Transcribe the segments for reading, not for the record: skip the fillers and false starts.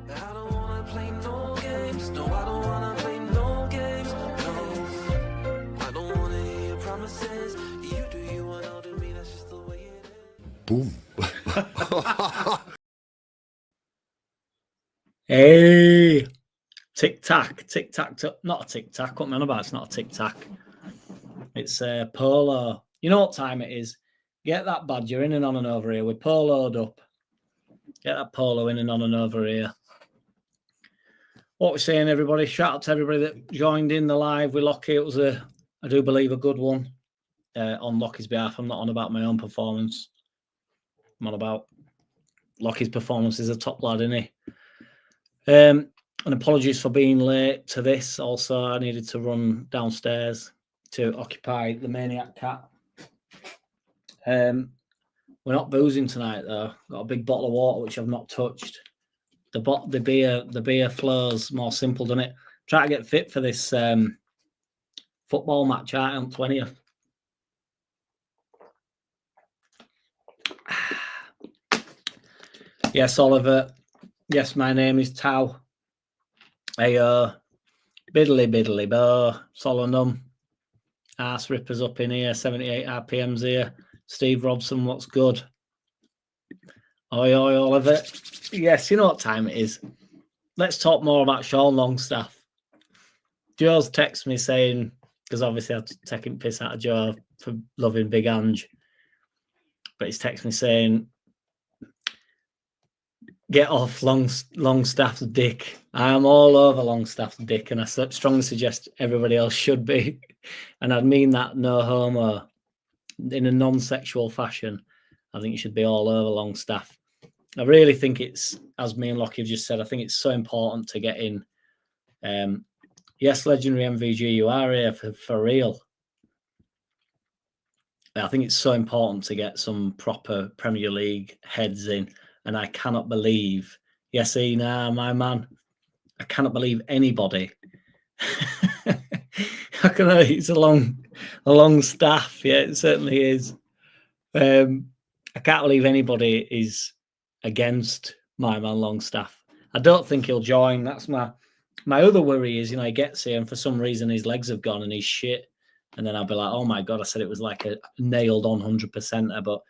I don't wanna play no games. No, I don't wanna play no games. No, I don't wanna hear your promises. You do you and I'll do me. That's just the way it is. Boom. Hey, tic tac, not a tic tac. What am I on about? It's not a tic tac. It's polo. You know what time it is? Get that badger in and on and over here. We're poloed up. Get that polo in and on and over here. What we're saying, everybody. Shout out to everybody that joined in the live with Lockie. It was I do believe, a good one on Lockie's behalf. I'm not on about my own performance. I'm on about Lockie's performance. Is a top lad, isn't he? And apologies for being late to this. Also, I needed to run downstairs to occupy the Maniac cat. We're not boozing tonight, though. Got a big bottle of water which I've not touched. The beer flows more simple, doesn't it? Try to get fit for this football match out on 20th. Yes, Oliver. Yes, my name is Tau. Hey, biddly bo, Solonum. Arse rippers up in here, 78 RPMs here. Steve Robson, what's good? Oi, Oliver. Yes, you know what time it is. Let's talk more about Sean Longstaff. Joe's texted me saying, because obviously I've taken piss out of Joe for loving Big Ange, but he's texted me saying, get off Longstaff's dick. I am all over Longstaff's dick, and I strongly suggest everybody else should be. And I mean that no homo, in a non-sexual fashion. I think you should be all over Longstaff. I really think it's, as me and Lockie have just said, I think it's so important to get in. Yes, legendary MVG, you are here for real. I think it's so important to get some proper Premier League heads in. And I cannot believe, yes, Ina, my man, I cannot believe anybody. It's a long staff. Yeah, it certainly is. I can't believe anybody is against my man Longstaff. I don't think he'll join. That's my other worry is, he gets here and for some reason his legs have gone and he's shit. And then I'll be like, oh my God, I said it was like a nailed on 100%er. But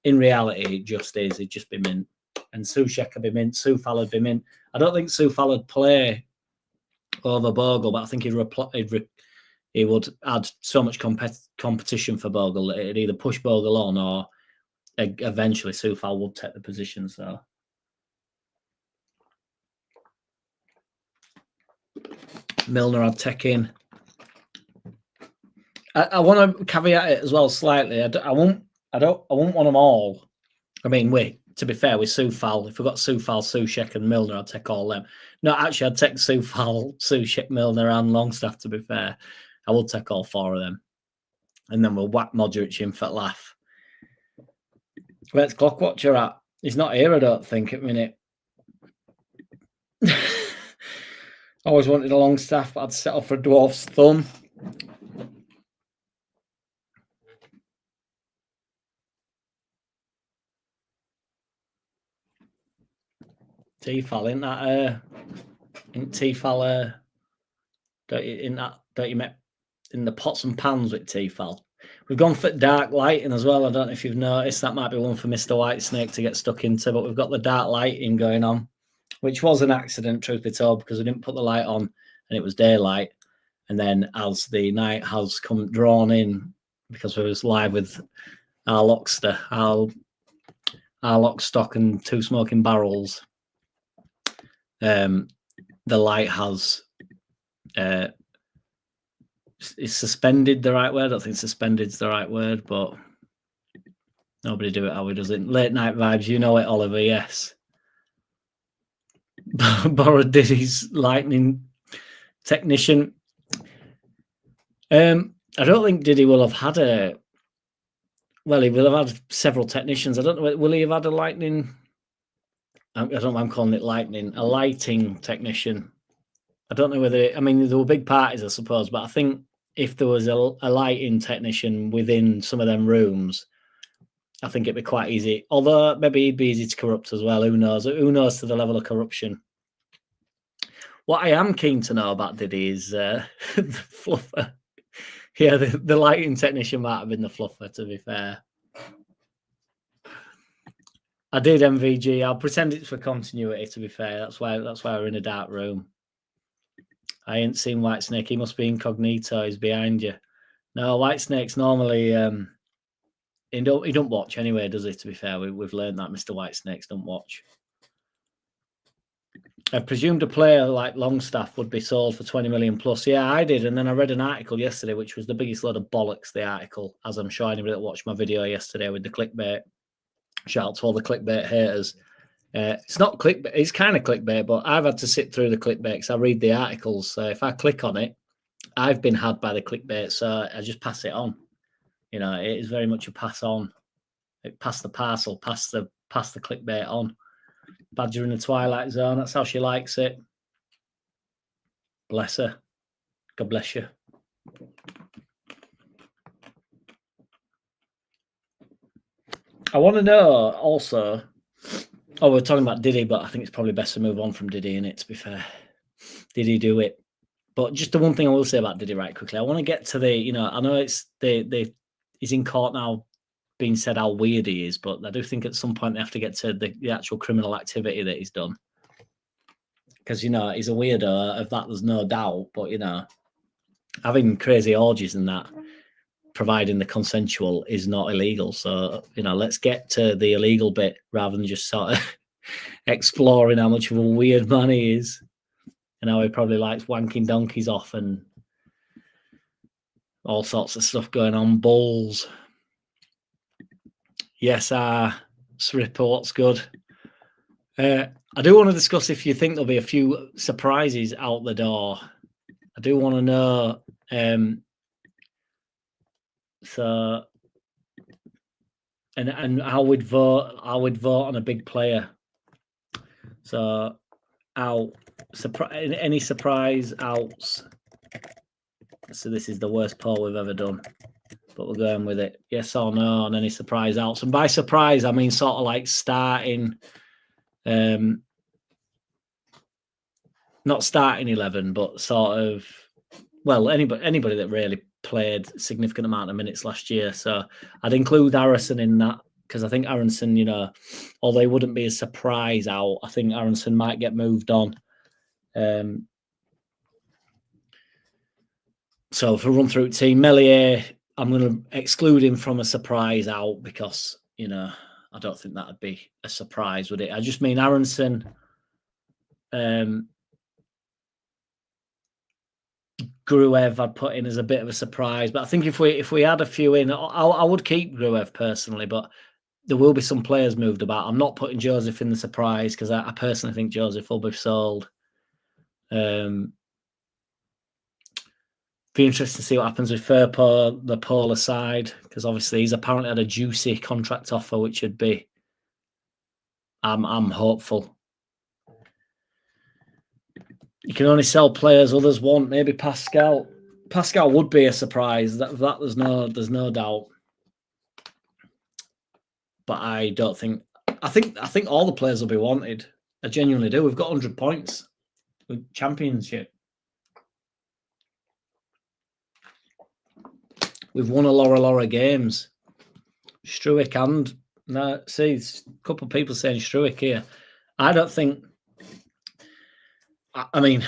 in reality, it just is. It'd just be mint. And Soucek would be mint. Soufal would be mint. I don't think Soufal would play over Bogle, but I think he would add so much competition for Bogle that it'd either push Bogle on or eventually Soufal would take the position. So Milner I'd take in. I want to caveat it as well slightly. I won't want them all. I mean, to be fair, with Soufal, if we've got Soufal, Soucek and Milner, I'd take all them. No, actually, I'd take Soufal, Soucek, Milner and Longstaff, to be fair. I will take all four of them. And then we'll whack Modric in for laugh. Where's Clock Watcher at? He's not here, I don't think, at the minute. Always wanted a Longstaff, but I'd settle for a Dwarf's thumb. T-Fal, isn't that T-Fal don't you met in the pots and pans with T-Fal? We've gone for dark lighting as well. I don't know if you've noticed. That might be one for Mr. Whitesnake to get stuck into, but we've got the dark lighting going on, which was an accident, truth be told, because we didn't put the light on and it was daylight. And then as the night has come drawn in, because we was live with our Lockster, our Lockstock and two smoking barrels, the light has is suspended the right word? I don't think suspended's the right word, but nobody do it how he does it. Late night vibes, you know it, Oliver, yes. Borrowed Diddy's lightning technician. I don't think Diddy will have had he will have had several technicians. I don't know, will he have had a lightning? I don't know why I'm calling it lightning, a lighting technician. I don't know whether, there were big parties, I suppose, but I think if there was a lighting technician within some of them rooms, I think it'd be quite easy. Although maybe he'd be easy to corrupt as well. Who knows? Who knows to the level of corruption What I am keen to know about Diddy is the fluffer. Yeah, the lighting technician might have been the fluffer, to be fair. I did MVG. I'll pretend it's for continuity, to be fair. That's why we're in a dark room. I ain't seen Whitesnake. He must be incognito. He's behind you. No, Whitesnake's normally he don't watch anyway, does he? To be fair, we've learned that Mr. Whitesnakes don't watch. I presumed a player like Longstaff would be sold for 20 million plus. Yeah, I did. And then I read an article yesterday, which was the biggest load of bollocks, the article, as I'm sure anybody that watched my video yesterday with the clickbait. Shout out to all the clickbait haters. It's not clickbait. It's kind of clickbait, but I've had to sit through the clickbait because I read the articles. So if I click on it, I've been had by the clickbait, so I just pass it on. You know, it is very much a pass on. It pass the parcel, pass the clickbait on. Badger in the Twilight Zone. That's how she likes it. Bless her. God bless you. I want to know also. Oh, we're talking about Diddy, but I think it's probably best to move on from Diddy, innit, to be fair. Diddy do it. But just the one thing I will say about Diddy right quickly. I want to get to the, I know it's he's in court now being said how weird he is, but I do think at some point they have to get to the actual criminal activity that he's done. Because, he's a weirdo, of that there's no doubt, but, having crazy orgies and that, providing the consensual, is not illegal. So, let's get to the illegal bit rather than just sort of exploring how much of a weird man he is and how he probably likes wanking donkeys off and all sorts of stuff going on. Bulls. Yes, Sripper, what's good? I do want to discuss if you think there'll be a few surprises out the door. I do want to know. So, and I would vote on a big player. So, any surprise outs. So this is the worst poll we've ever done, but we're going with it. Yes or no on any surprise outs, and by surprise I mean sort of like starting, not starting 11, but sort of, well, anybody that really played a significant amount of minutes last year. So I'd include Aronson in that, because I think Aronson, although he wouldn't be a surprise out, I think Aronson might get moved on. So if we run through team, Melier, I'm going to exclude him from a surprise out because, I don't think that would be a surprise, would it? I just mean Aronson, Gruev I'd put in as a bit of a surprise. But I think if we had a few in, I would keep Gruev personally, but there will be some players moved about. I'm not putting Joseph in the surprise because I personally think Joseph will be sold. Be interesting to see what happens with Firpo, the polar side, because obviously he's apparently had a juicy contract offer, which would be. I'm hopeful. You can only sell players others want. Maybe Pascal. Pascal would be a surprise. That there's no doubt. But I don't think. I think all the players will be wanted. I genuinely do. We've got 100 points with championship. We've won a lot of games. Struick and see, a couple of people saying Struick here. I don't think. I mean,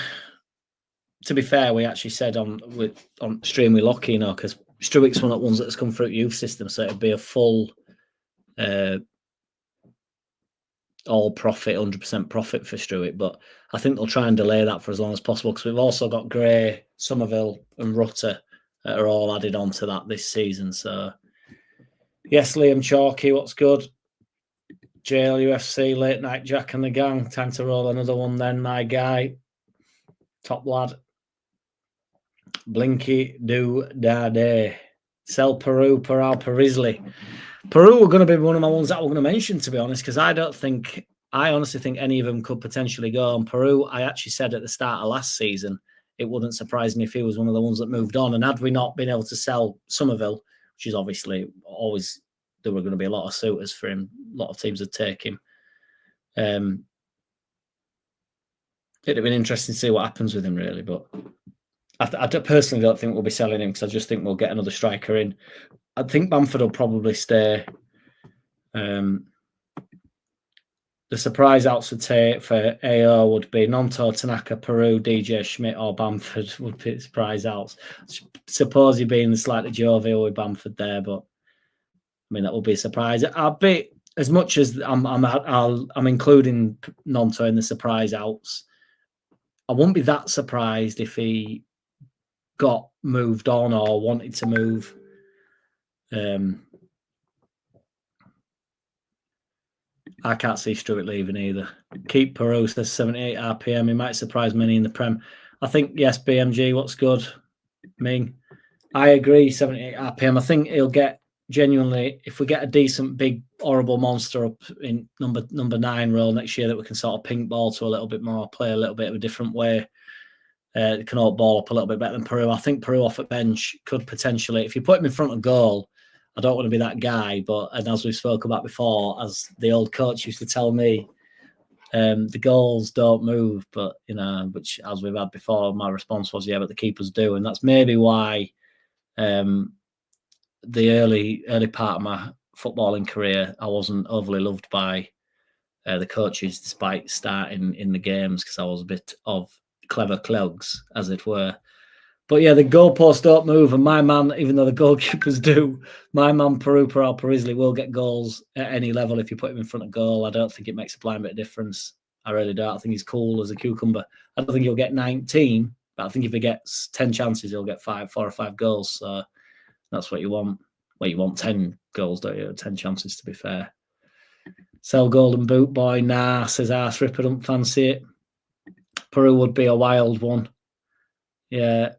to be fair, we actually said on stream with Lockie, because Struick's one of the ones that's come through youth system, so it'd be a full all profit, 100% profit for Struick. But I think they'll try and delay that for as long as possible because we've also got Gray, Somerville, and Rutter that are all added on to that this season. So yes, Liam Chalky, what's good? JLUFC, Late Night Jack and the gang. Time to roll another one then, my guy. Top lad. Blinky do da day. Sell Piroe, Perisley. Piroe were going to be one of my ones that we're going to mention, to be honest, because I honestly think any of them could potentially go on. Piroe, I actually said at the start of last season, it wouldn't surprise me if he was one of the ones that moved on. And had we not been able to sell Somerville, which is obviously always, there were going to be a lot of suitors for him. A lot of teams would take him. it'd have been interesting to see what happens with him, really. But I personally don't think we'll be selling him because I just think we'll get another striker in. I think Bamford will probably stay. The surprise outs for AO would be Nonto, Tanaka, Piroe, DJ, Schmidt, or Bamford would be surprise outs. Suppose you're being slightly jovial with Bamford there, but I mean that will be a surprise. I'll be as much as I'm including Nonto in the surprise outs. I won't be that surprised if he got moved on or wanted to move. I can't see Stewart leaving either. Keep Piroe says 78 RPM. He might surprise many in the Prem. I think, yes, BMG, what's good? Ming. I agree, 78 RPM. I think he'll get genuinely, if we get a decent, big, horrible monster up in number 9 role next year that we can sort of pink ball to a little bit more, play a little bit of a different way, can all ball up a little bit better than Piroe. I think Piroe off at bench could potentially, if you put him in front of goal, I don't want to be that guy, but and as we spoke about before, as the old coach used to tell me, the goals don't move, but which as we've had before, my response was, yeah, but the keepers do, and that's maybe why the early part of my footballing career, I wasn't overly loved by the coaches, despite starting in the games, because I was a bit of clever clogs, as it were. But yeah, the goalposts don't move, and my man, even though the goalkeepers do, my man Piroe Parisley will get goals at any level if you put him in front of goal. I don't think it makes a blind bit of difference. I really don't. I think he's cool as a cucumber. I don't think he'll get 19, but I think if he gets 10 chances, he'll get 4 or 5 goals. So that's what you want. Well, you want 10 goals, don't you? 10 chances, to be fair. Sell Golden Boot Boy. Nah, says Arse Ripper, don't fancy it. Piroe would be a wild one. Yeah.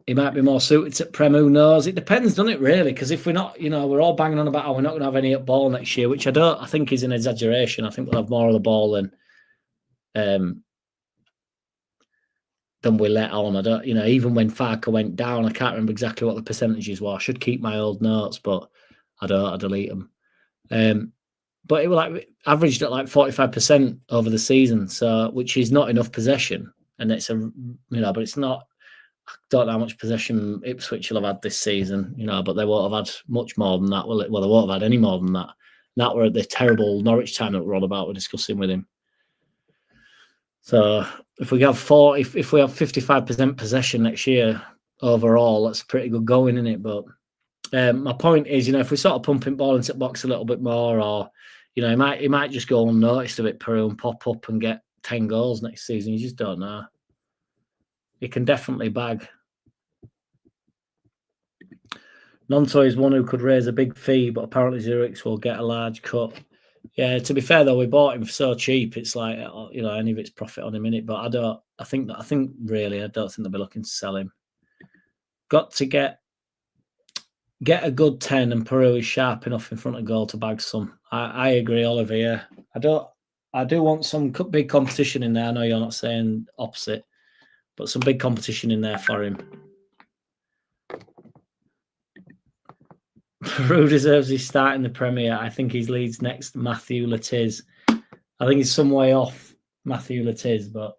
He might be more suited to Prem, who knows? It depends, doesn't it, really? Because if we're not, we're all banging on about how we're not going to have any at ball next year, which I think is an exaggeration. I think we'll have more of the ball than we let on. Even when Farker went down, I can't remember exactly what the percentages were. I should keep my old notes, but I delete them. But it was averaged at 45% over the season, so which is not enough possession, and it's but it's not. I don't know how much possession Ipswich will have had this season, but they won't have had much more than that, will it? Well, they won't have had any more than that. That were at the terrible Norwich time that we're on about. We're discussing with him. So if we have if we have 55% possession next year overall, that's pretty good going, isn't it? But my point is, if we sort of pumping ball into the box a little bit more, or he might just go unnoticed a bit, Piroe, and pop up and get 10 goals next season. You just don't know. He can definitely bag. Nonto is one who could raise a big fee, but apparently Zurich will get a large cut. Yeah, to be fair though, we bought him for so cheap. It's like any of it's profit on him in it. But I think really, I don't think they'll be looking to sell him. Got to get a good 10, and Piroe is sharp enough in front of goal to bag some. I agree, Oliver. Yeah, I do want some big competition in there. I know you're not saying opposite, but some big competition in there for him. Piroe deserves his start in the Premier. I think he's Leeds' next Matthew Latiz. I think he's some way off Matthew Latiz, but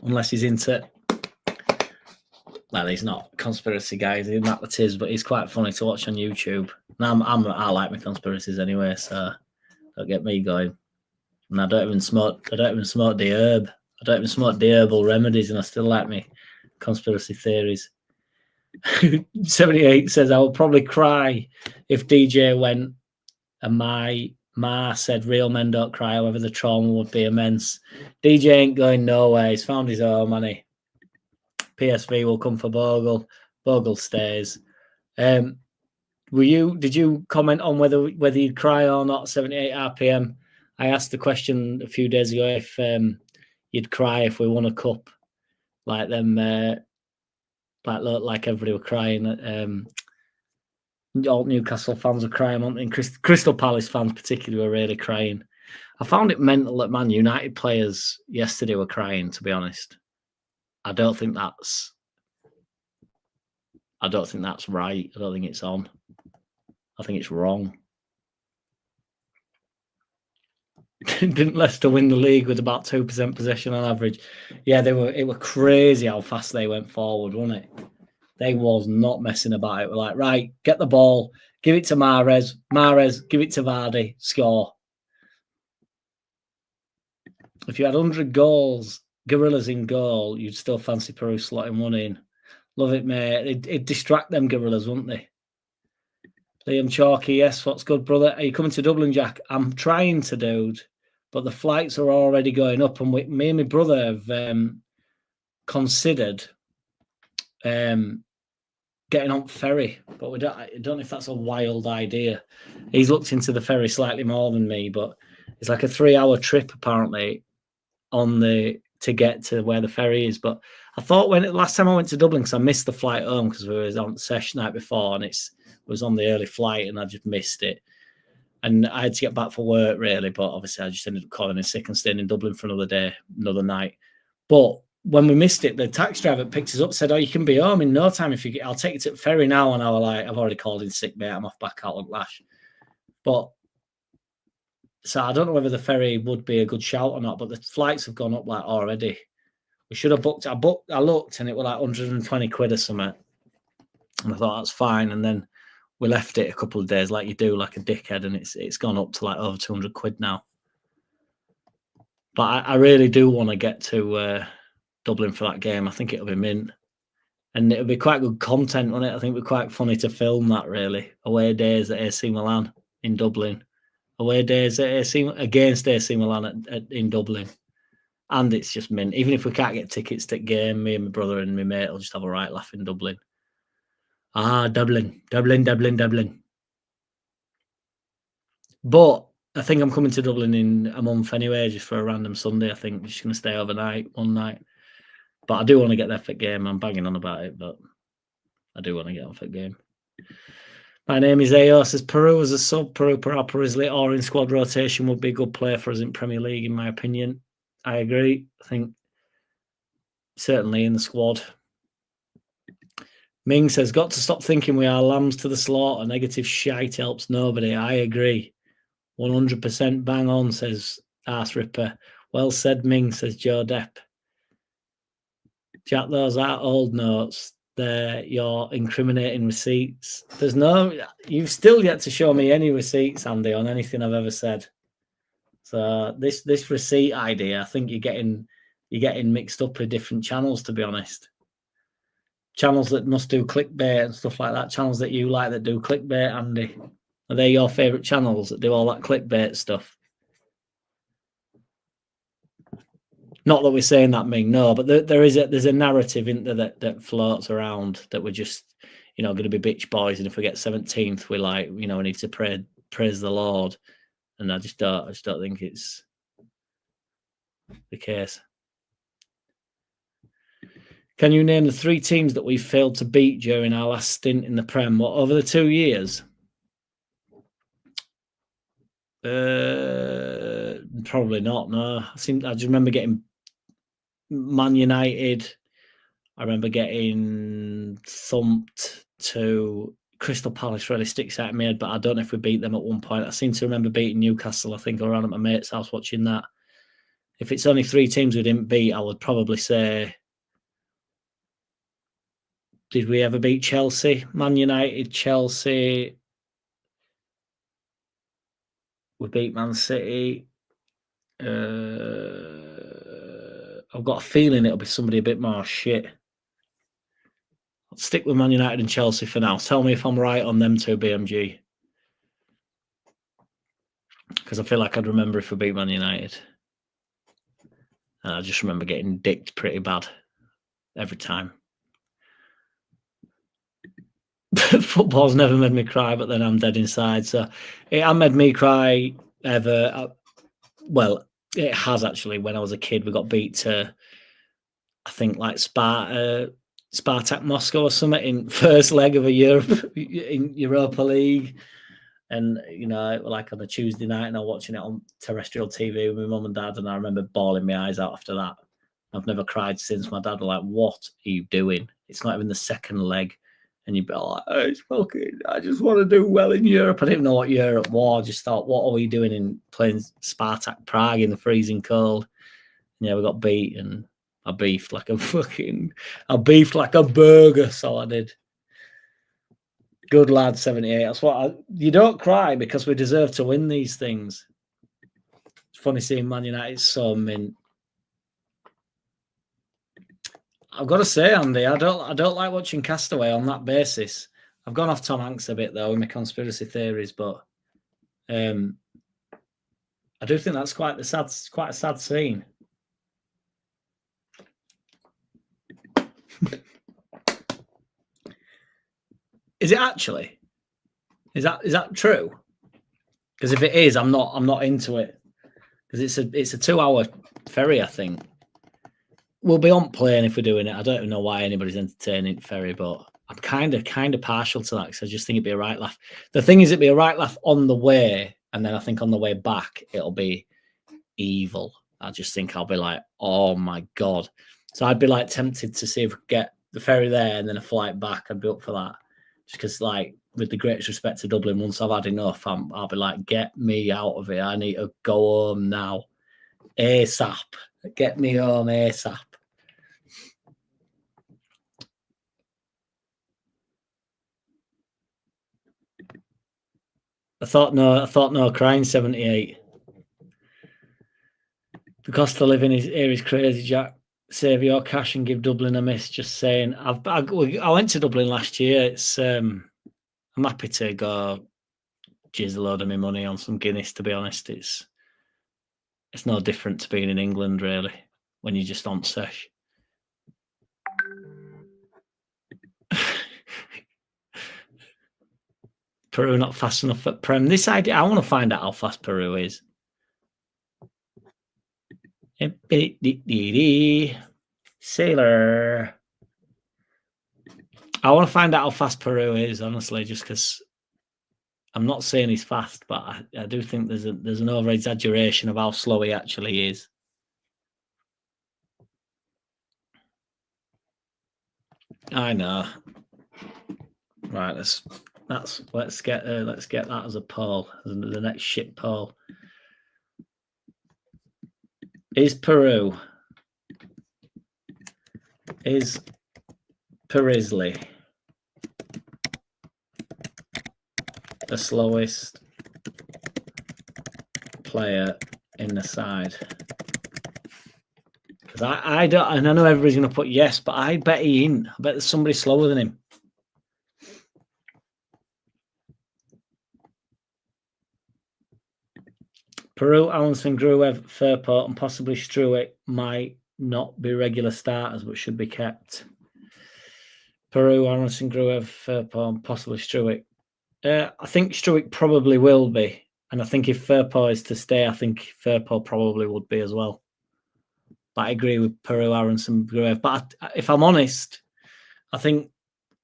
unless he's into, well, he's not conspiracy guys. He's Matt Latiz, but he's quite funny to watch on YouTube. And I like my conspiracies anyway, so don't get me going. And I don't even smoke the herb. I don't even smoke the herbal remedies, and I still like me conspiracy theories. 78 says, I will probably cry if DJ went, and my ma said real men don't cry, however the trauma would be immense. DJ ain't going nowhere. He's found his home, hasn't he? PSV will come for Bogle. Bogle stays. Did you comment on whether you'd cry or not? 78 RPM. I asked the question a few days ago if you'd cry if we won a cup, like them. Like everybody were crying. All Newcastle fans were crying, and Crystal Palace fans particularly were really crying. I found it mental that Man United players yesterday were crying, to be honest. I don't think that's right. I don't think it's on. I think it's wrong. Didn't Leicester win the league with about 2% possession on average? Yeah, it were crazy how fast they went forward, wasn't it? They was not messing about it. We're like, right, get the ball, give it to Mahrez, give it to Vardy, score. If you had 100 gorillas in goal, you'd still fancy Piroe slotting one in. Love it, mate. It'd distract them gorillas, wouldn't they? Liam Chalky, yes, what's good, brother? Are you coming to Dublin, Jack? I'm trying to, dude, but the flights are already going up, and me and my brother have considered getting on ferry, but I don't know if that's a wild idea. He's looked into the ferry slightly more than me, but it's like a 3-hour trip apparently to get to where the ferry is. But I thought last time I went to Dublin, because I missed the flight home because we were on the session night before, and it was on the early flight, and I just missed it. And I had to get back for work, really, but obviously I just ended up calling in sick and staying in Dublin for another day, another night. But when we missed it, the taxi driver picked us up, said, "Oh, you can be home in no time if you get. I'll take you to the ferry now." And I was like, "I've already called in sick, mate. I'm off back out on Lash." But so I don't know whether the ferry would be a good shout or not. But the flights have gone up like already. We should have booked. I looked, and it was like 120 quid or something. And I thought that's fine. And then we left it a couple of days, like you do, like a dickhead, and it's gone up to like over 200 quid now. But I really do want to get to Dublin for that game. I think it'll be mint, and it'll be quite good content on it. I think it'll be quite funny to film that. Really, away days at AC Milan in Dublin, away days at against AC Milan in Dublin, and it's just mint. Even if we can't get tickets to the game, me and my brother and my mate will just have a right laugh in Dublin. Dublin. But I think I'm coming to Dublin in a month anyway, just for a random Sunday. I think I'm just going to stay overnight, one night. But I do want to get there for the game. I'm banging on about it, but I do want to get on for the game. My name is AO, says Piroe as a sub. Piroe Risley or in squad rotation would be a good player for us in Premier League, in my opinion. I agree. I think certainly in the squad. Ming says, got to stop thinking we are lambs to the slaughter. Negative shite helps nobody. I agree. 100% bang on, says Arse Ripper. Well said, Ming, says Joe Depp. Jack, those are old notes. They're your incriminating receipts. You've still yet to show me any receipts, Andy, on anything I've ever said. So this receipt idea, I think you're getting mixed up with different channels, to be honest. Channels that must do clickbait and stuff like that. Channels that you like that do clickbait, Andy. Are they your favourite channels that do all that clickbait stuff? Not that we're saying that, Ming, no, but there's a narrative in there that floats around that we're just, going to be bitch boys, and if we get 17th, we're like, we need to praise the Lord, and I just don't think it's the case. Can you name the 3 teams that we failed to beat during our last stint in the Prem? Over the 2 years? Probably not. No, I just remember getting Man United. I remember getting thumped to Crystal Palace. Really sticks out in my head, but I don't know if we beat them at one point. I seem to remember beating Newcastle. I think around at my mate's house watching that. If it's only 3 teams we didn't beat, I would probably say, did we ever beat Chelsea? Man United, Chelsea. We beat Man City. I've got a feeling it'll be somebody a bit more shit. I'll stick with Man United and Chelsea for now. Tell me if I'm right on them 2, BMG. Because I feel like I'd remember if we beat Man United. And I just remember getting dicked pretty bad every time. Football's never made me cry, but then I'm dead inside. So it hasn't made me cry ever. Well, it has actually. When I was a kid, we got beat to, I think, like Spartak Moscow or something in first leg of in Europa League. And, like on a Tuesday night, and I'm watching it on terrestrial TV with my mum and dad, and I remember bawling my eyes out after that. I've never cried since. My dad was like, what are you doing? It's not even the second leg, and you'd be like, oh, it's fucking, I just want to do well in Europe. I didn't know what Europe was. I just thought, what are we doing in playing Spartak Prague in the freezing cold? And yeah, we got beat, and I beefed like a burger. So I did. Good lad, 78. That's what you don't cry because we deserve to win these things. It's funny seeing Man United so mint. I've got to say, Andy, I don't like watching Castaway on that basis. I've gone off Tom Hanks a bit though with my conspiracy theories, but I do think that's quite a sad scene. Is it actually? Is that true? Because if it is, I'm not into it. Because it's a 2-hour ferry, I think. We'll be on plane if we're doing it. I don't even know why anybody's entertaining ferry, but I'm kind of partial to that because I just think it'd be a right laugh. The thing is, it'd be a right laugh on the way, and then I think on the way back it'll be evil. I just think I'll be like, oh my god. So I'd be like tempted to see if we could get the ferry there and then a flight back. I'd be up for that. Just because, like, with the greatest respect to Dublin, once I've had enough, I'll be like, get me out of here. I need to go home now. ASAP. Get me home ASAP. I thought no crying 78. The cost of living here is crazy, Jack. Save your cash and give Dublin a miss. Just saying. I went to Dublin last year. It's I'm happy to go jizz a load of my money on some Guinness. To be honest, it's no different to being in England really when you're just on sesh. Piroe not fast enough at Prem. This idea, I want to find out how fast Piroe is. Sailor. I want to find out how fast Piroe is, honestly, just because I'm not saying he's fast, but I do think there's an over exaggeration of how slow he actually is. I know. Right, let's get that as a poll, as the next shit poll. Is Piroe Perisley the slowest player in the side? Because I don't, and I know everybody's going to put yes, but I bet he ain't. I bet there's somebody slower than him. Piroe, Allenson, Gruev, Fairport, and possibly Struick might not be regular starters, but should be kept. Piroe, Allenson, Gruev, Fairport, and possibly Struick. I think Struick probably will be. And I think if Fairport is to stay, I think Fairport probably would be as well. But I agree with Piroe, Aronson, Gruev. But if I'm honest, I think,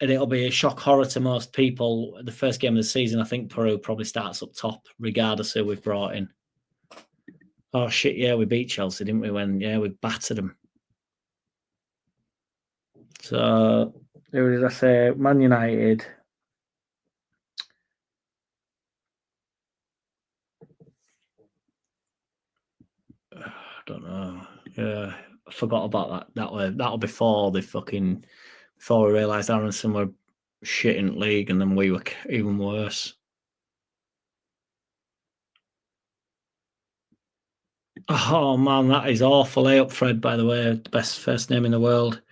and it'll be a shock horror to most people, the first game of the season, I think Piroe probably starts up top, regardless who we've brought in. Oh, shit, yeah, we beat Chelsea, didn't we? We battered them. So, who did I say? Man United. I don't know. Yeah, I forgot about that. That'll before we realised Aronson were shit in league, and then we were even worse. Oh man, that is awful. Lay up, Fred, by the way, the best first name in the world.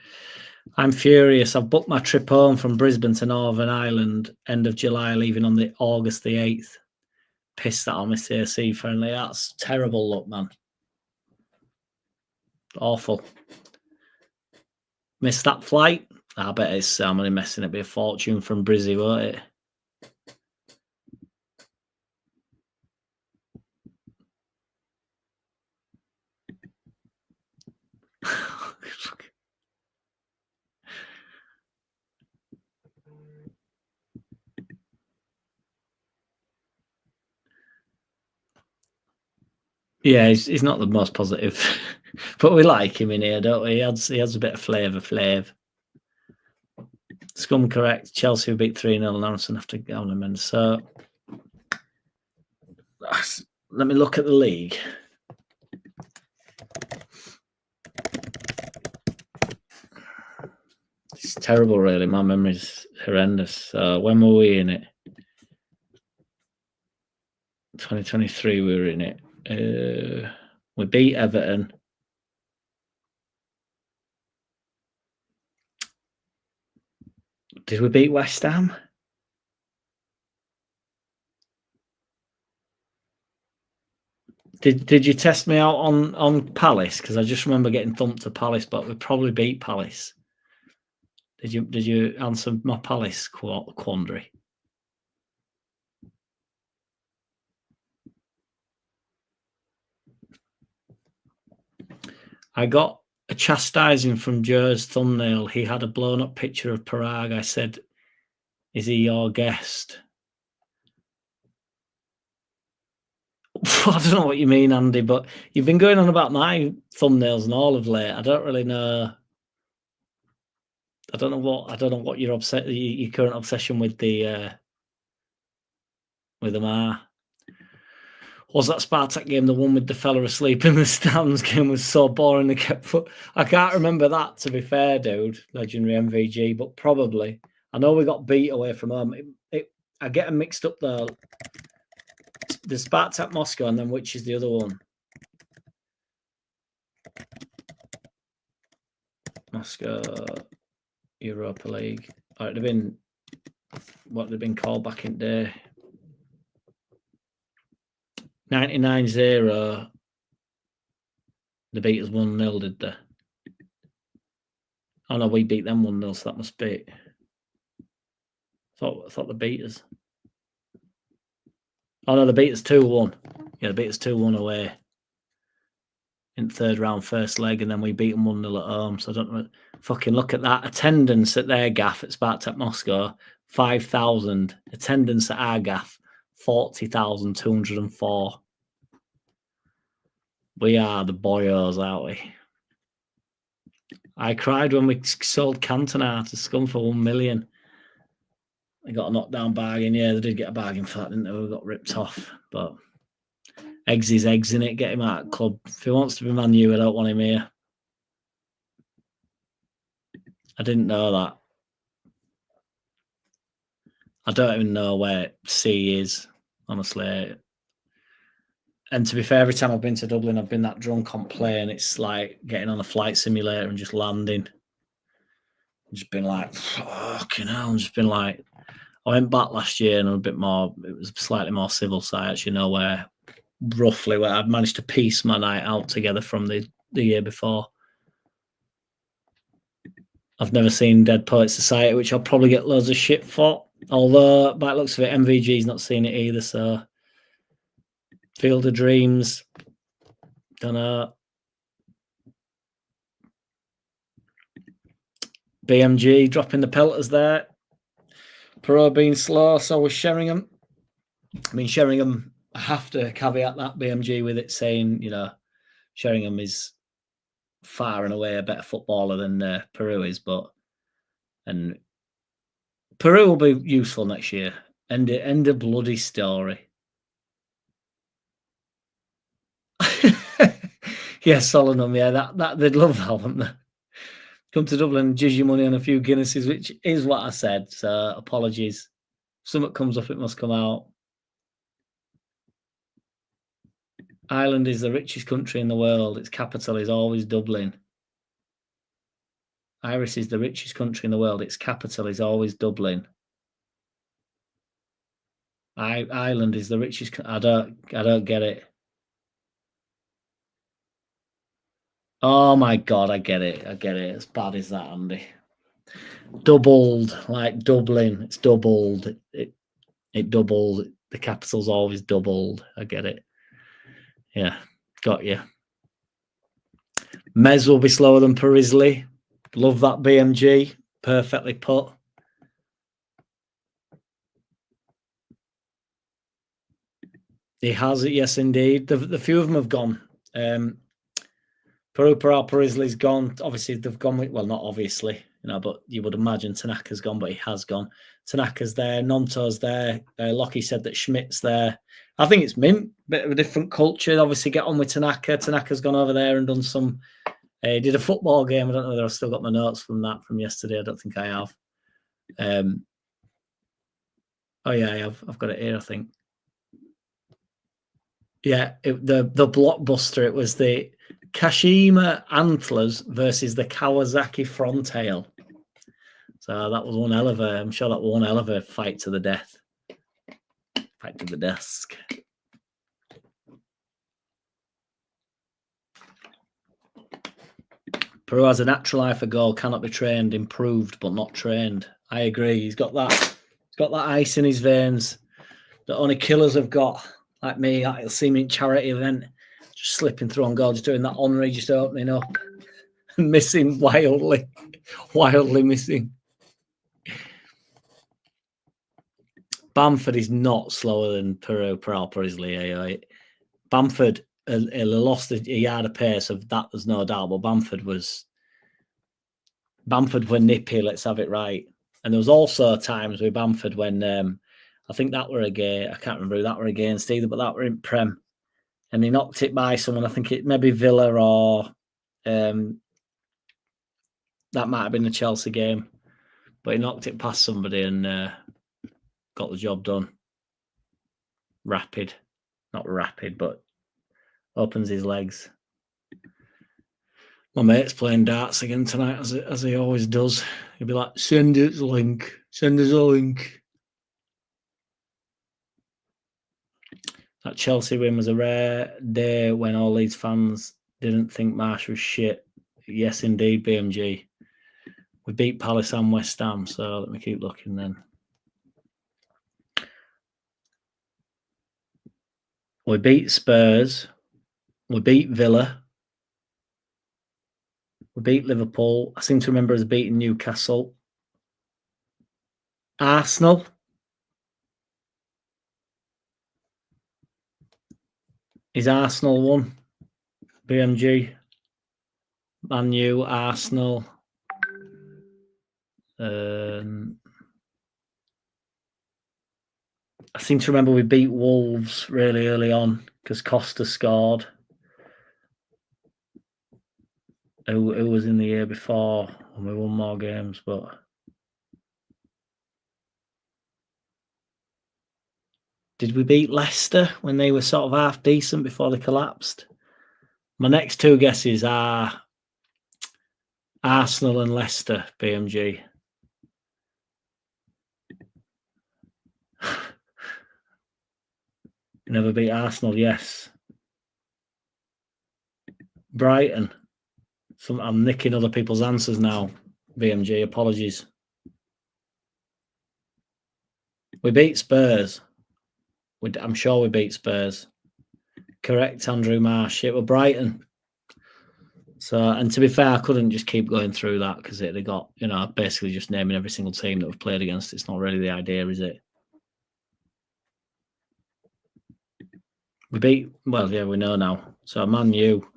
I'm furious. I've booked my trip home from Brisbane to Northern Ireland end of July, leaving on the August the 8th. Pissed that I'll miss AC friendly. That's terrible luck, man. Awful. Missed that flight. I bet it's I'm only messing. It'd be a fortune from Brizzy, won't it? Yeah, he's not the most positive, but we like him in here, don't we? He adds a bit of flavour. Scum correct. Chelsea beat 3-0 Narrowson after Gallman. So let me look at the league. It's terrible, really. My memory's horrendous. So when were we in it? 2023 we were in it. We beat Everton. Did we beat West Ham? Did you test me out on Palace? Because I just remember getting thumped to Palace, but we probably beat Palace. Did you answer my Palace quandary? I got a chastising from Joe's thumbnail. He had a blown up picture of Piroe. I said, "Is he your guest?" I don't know what you mean, Andy, but you've been going on about my thumbnails and all of late. I don't really know. I don't know what your current obsession with them are. Was that Spartak game the one with the fella asleep in the stands? Game was so boring. They kept I can't remember that, to be fair, dude. Legendary MVG, but probably. I know we got beat away from home. I get them mixed up though. The Spartak Moscow, and then which is the other one? Moscow Europa League. Or it'd have been what they've been called back in the day. 99-0. They beat us 1-0, did they? Oh no, we beat them 1-0, so that must be. I thought they beat us. Oh no, they beat us 2-1. Yeah, they beat us 2-1 away in third round, first leg, and then we beat them 1-0 at home. So I don't know. Fucking look at that. Attendance at their gaff at Spartak Moscow, 5,000. Attendance at our gaff, 40,204. We are the boyos, aren't we? I cried when we sold Cantona to Scum for 1 million. They got a knockdown bargain. Yeah, they did get a bargain for that, didn't they? We got ripped off. But eggs is eggs, in it. Get him out of the club. If he wants to be Man U, I don't want him here. I didn't know that. I don't even know where C is, honestly. And to be fair, every time I've been to Dublin, I've been that drunk on plane. It's like getting on a flight simulator and just landing. I've just been like, fucking hell. I've just been like, I went back last year and a bit more, it was slightly more civil, so I actually know roughly where I've managed to piece my night out together from the year before. I've never seen Dead Poets Society, which I'll probably get loads of shit for. Although, by the looks of it, MVG's not seen it either, so Field of Dreams, don't know. BMG dropping the pelters there. Piroe being slow, so was Sheringham. I mean, Sheringham, I have to caveat that BMG with it saying, you know, Sheringham is far and away a better footballer than Piroe is, and Piroe will be useful next year. End a bloody story. Yeah, Solemnum, yeah, that they'd love that, wouldn't they? Come to Dublin and jizz your money on a few Guinnesses, which is what I said, so apologies. If something comes up, it must come out. Ireland is the richest country in the world. Its capital is always Dublin. Iris is the richest country in the world. Its capital is always Dublin. Ireland is the richest. I don't get it. Oh my God, I get it. As bad as that, Andy. Doubled, like Dublin. It's doubled. It doubled. The capital's always doubled. I get it. Yeah, got you. Mez will be slower than Parisley. Love that BMG. Perfectly put. He has it, yes, indeed. The few of them have gone. Parisley's gone. Obviously, they've gone with, well, not obviously. but you would imagine Tanaka's gone, but he has gone. Tanaka's there, Nonto's there. Lockie said that Schmidt's there. I think it's mint, bit of a different culture. Obviously, get on with Tanaka. Tanaka's gone over there and done some. He did a football game. I don't know whether I've still got my notes from that from yesterday. I don't think I have. Oh yeah, I have. I've got it here, I think. Yeah, the blockbuster. It was the Kashima Antlers versus the Kawasaki Frontail. So that was one hell of a. I'm sure that was one hell of a fight to the death. Fight to the desk. Piroe has a natural eye for goal. Cannot be trained. Improved, but not trained. I agree. He's got that. He's got that ice in his veins that only killers have got. Like me, you'll see me in charity event, just slipping through on goal, just doing that honorary, just opening up and missing wildly missing. Bamford is not slower than Piroe Peralta, is Leo. Bamford lost a yard of pace, of that there's no doubt, but Bamford were nippy, let's have it right. And there was also times with Bamford when I think that were again, I can't remember who that were against either, but that were in Prem. And he knocked it by someone. I think it maybe Villa or that might have been the Chelsea game. But he knocked it past somebody and got the job done. Not rapid, but opens his legs. My mate's playing darts again tonight, as he always does. He'll be like, send us a link. Send us a link. That Chelsea win was a rare day when all Leeds fans didn't think Marsh was shit. Yes, indeed, BMG. We beat Palace and West Ham, so let me keep looking then. We beat Spurs. We beat Villa. We beat Liverpool. I seem to remember us beating Newcastle. Arsenal. Is Arsenal one? BMG. Man U, Arsenal. I seem to remember we beat Wolves really early on because Costa scored. Who was in the year before and we won more games, but did we beat Leicester when they were sort of half decent before they collapsed? My next two guesses are Arsenal and Leicester, BMG. Never beat Arsenal, yes. Brighton. I'm nicking other people's answers now, BMG. Apologies. We beat Spurs. I'm sure we beat Spurs. Correct, Andrew Marsh. It was Brighton. So, and to be fair, I couldn't just keep going through that because they got, basically just naming every single team that we've played against. It's not really the idea, is it? We beat, well, yeah, we know now. So Man U,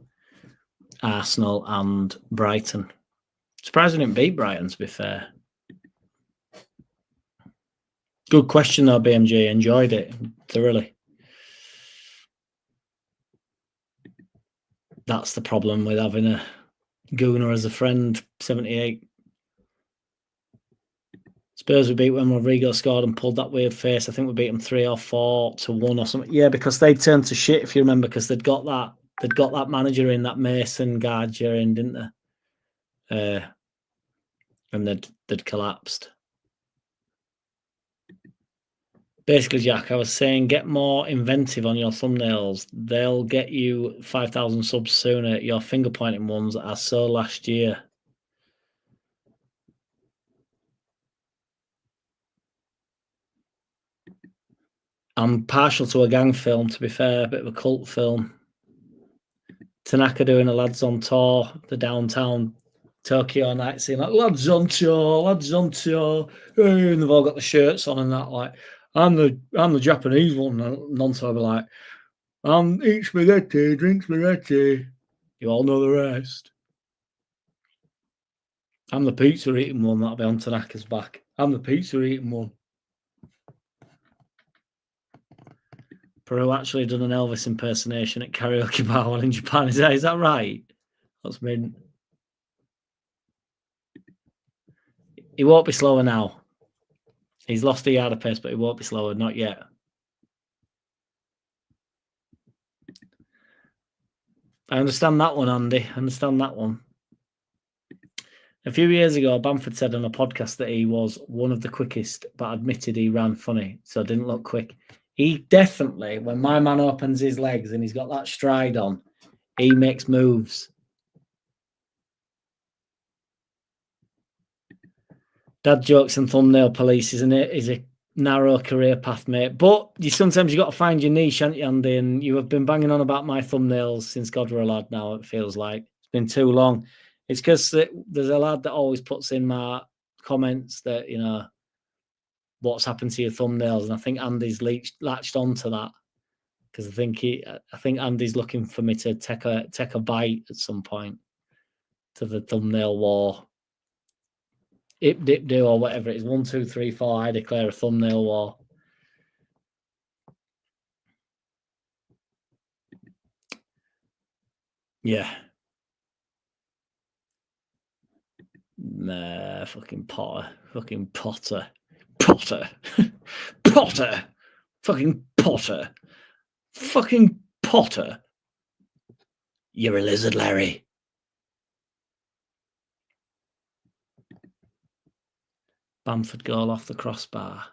Arsenal and Brighton. Surprised we didn't beat Brighton, to be fair. Good question though, BMG. Enjoyed it thoroughly. That's the problem with having a Gooner as a friend, 78. Spurs we beat when Rodrigo scored and pulled that weird face. I think we beat them 3 or 4-1 or something. Yeah, because they turned to shit, if you remember, because they'd got that manager in, that Mason Gardner in, didn't they? And they'd collapsed. Basically, Jack, I was saying get more inventive on your thumbnails. They'll get you 5,000 subs sooner. Your finger pointing ones are so last year. I'm partial to a gang film, to be fair, a bit of a cult film. Tanaka doing a lads on tour, the downtown Tokyo night scene, like lads on tour, and they've all got the shirts on and that, like, I'm the Japanese one. Non-stop be like, eat spaghetti, drink spaghetti. You all know the rest. I'm the pizza eating one. That'll be on Tanaka's back. I'm the pizza eating one. Piroe actually done an Elvis impersonation at karaoke bar while in Japan. Is that right? That's been. He won't be slower now. He's lost a yard of pace, but he won't be slower. Not yet. I understand that one, Andy. I understand that one. A few years ago, Bamford said on a podcast that he was one of the quickest, but admitted he ran funny, so didn't look quick. He definitely, when my man opens his legs and he's got that stride on, he makes moves. Dad jokes and thumbnail police is a narrow career path, mate. But sometimes you got to find your niche, haven't you, Andy? And you have been banging on about my thumbnails since God were a lad now, it feels like. It's been too long. It's because there's a lad that always puts in my comments that, you know, what's happened to your thumbnails. And I think Andy's latched onto that because I think Andy's looking for me to take a bite at some point to the thumbnail war. Ip dip do or whatever it is. 1, 2, 3, 4. I declare a thumbnail war. Yeah. Nah, fucking Potter. Fucking Potter. Potter. Potter. Fucking Potter. Fucking Potter. You're a lizard, Larry. Bamford goal off the crossbar.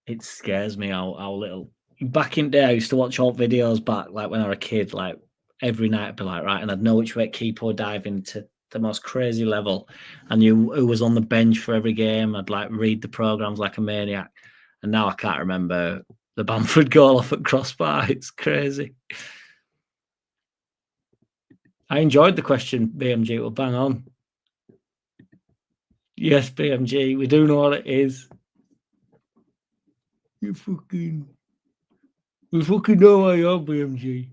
It scares me how little. Back in the day, I used to watch old videos back, like when I was a kid, like every night I'd be like, right, and I'd know which way keeper dive into the most crazy level. I knew who was on the bench for every game. I'd like read the programs like a maniac. And now I can't remember the Bamford goal off at crossbar. It's crazy. I enjoyed the question, BMG. Will bang on. Yes, BMG. We do know what it is. You fucking know I am, BMG.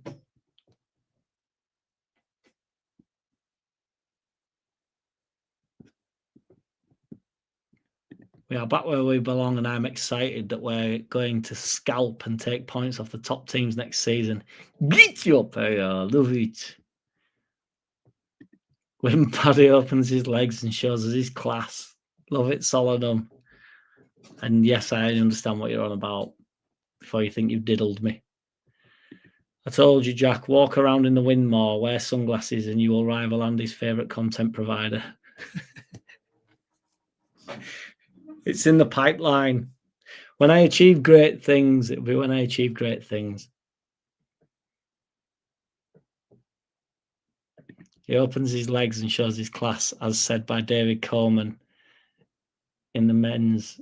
We are back where we belong, and I'm excited that we're going to scalp and take points off the top teams next season. Get you up here, love it. When Paddy opens his legs and shows us his class. Love it, Solidum. And yes, I understand what you're on about before you think you've diddled me. I told you, Jack, walk around in the wind more, wear sunglasses, and you will rival Andy's favourite content provider. It's in the pipeline. When I achieve great things, it'll be when I achieve great things. He opens his legs and shows his class, as said by David Coleman in the men's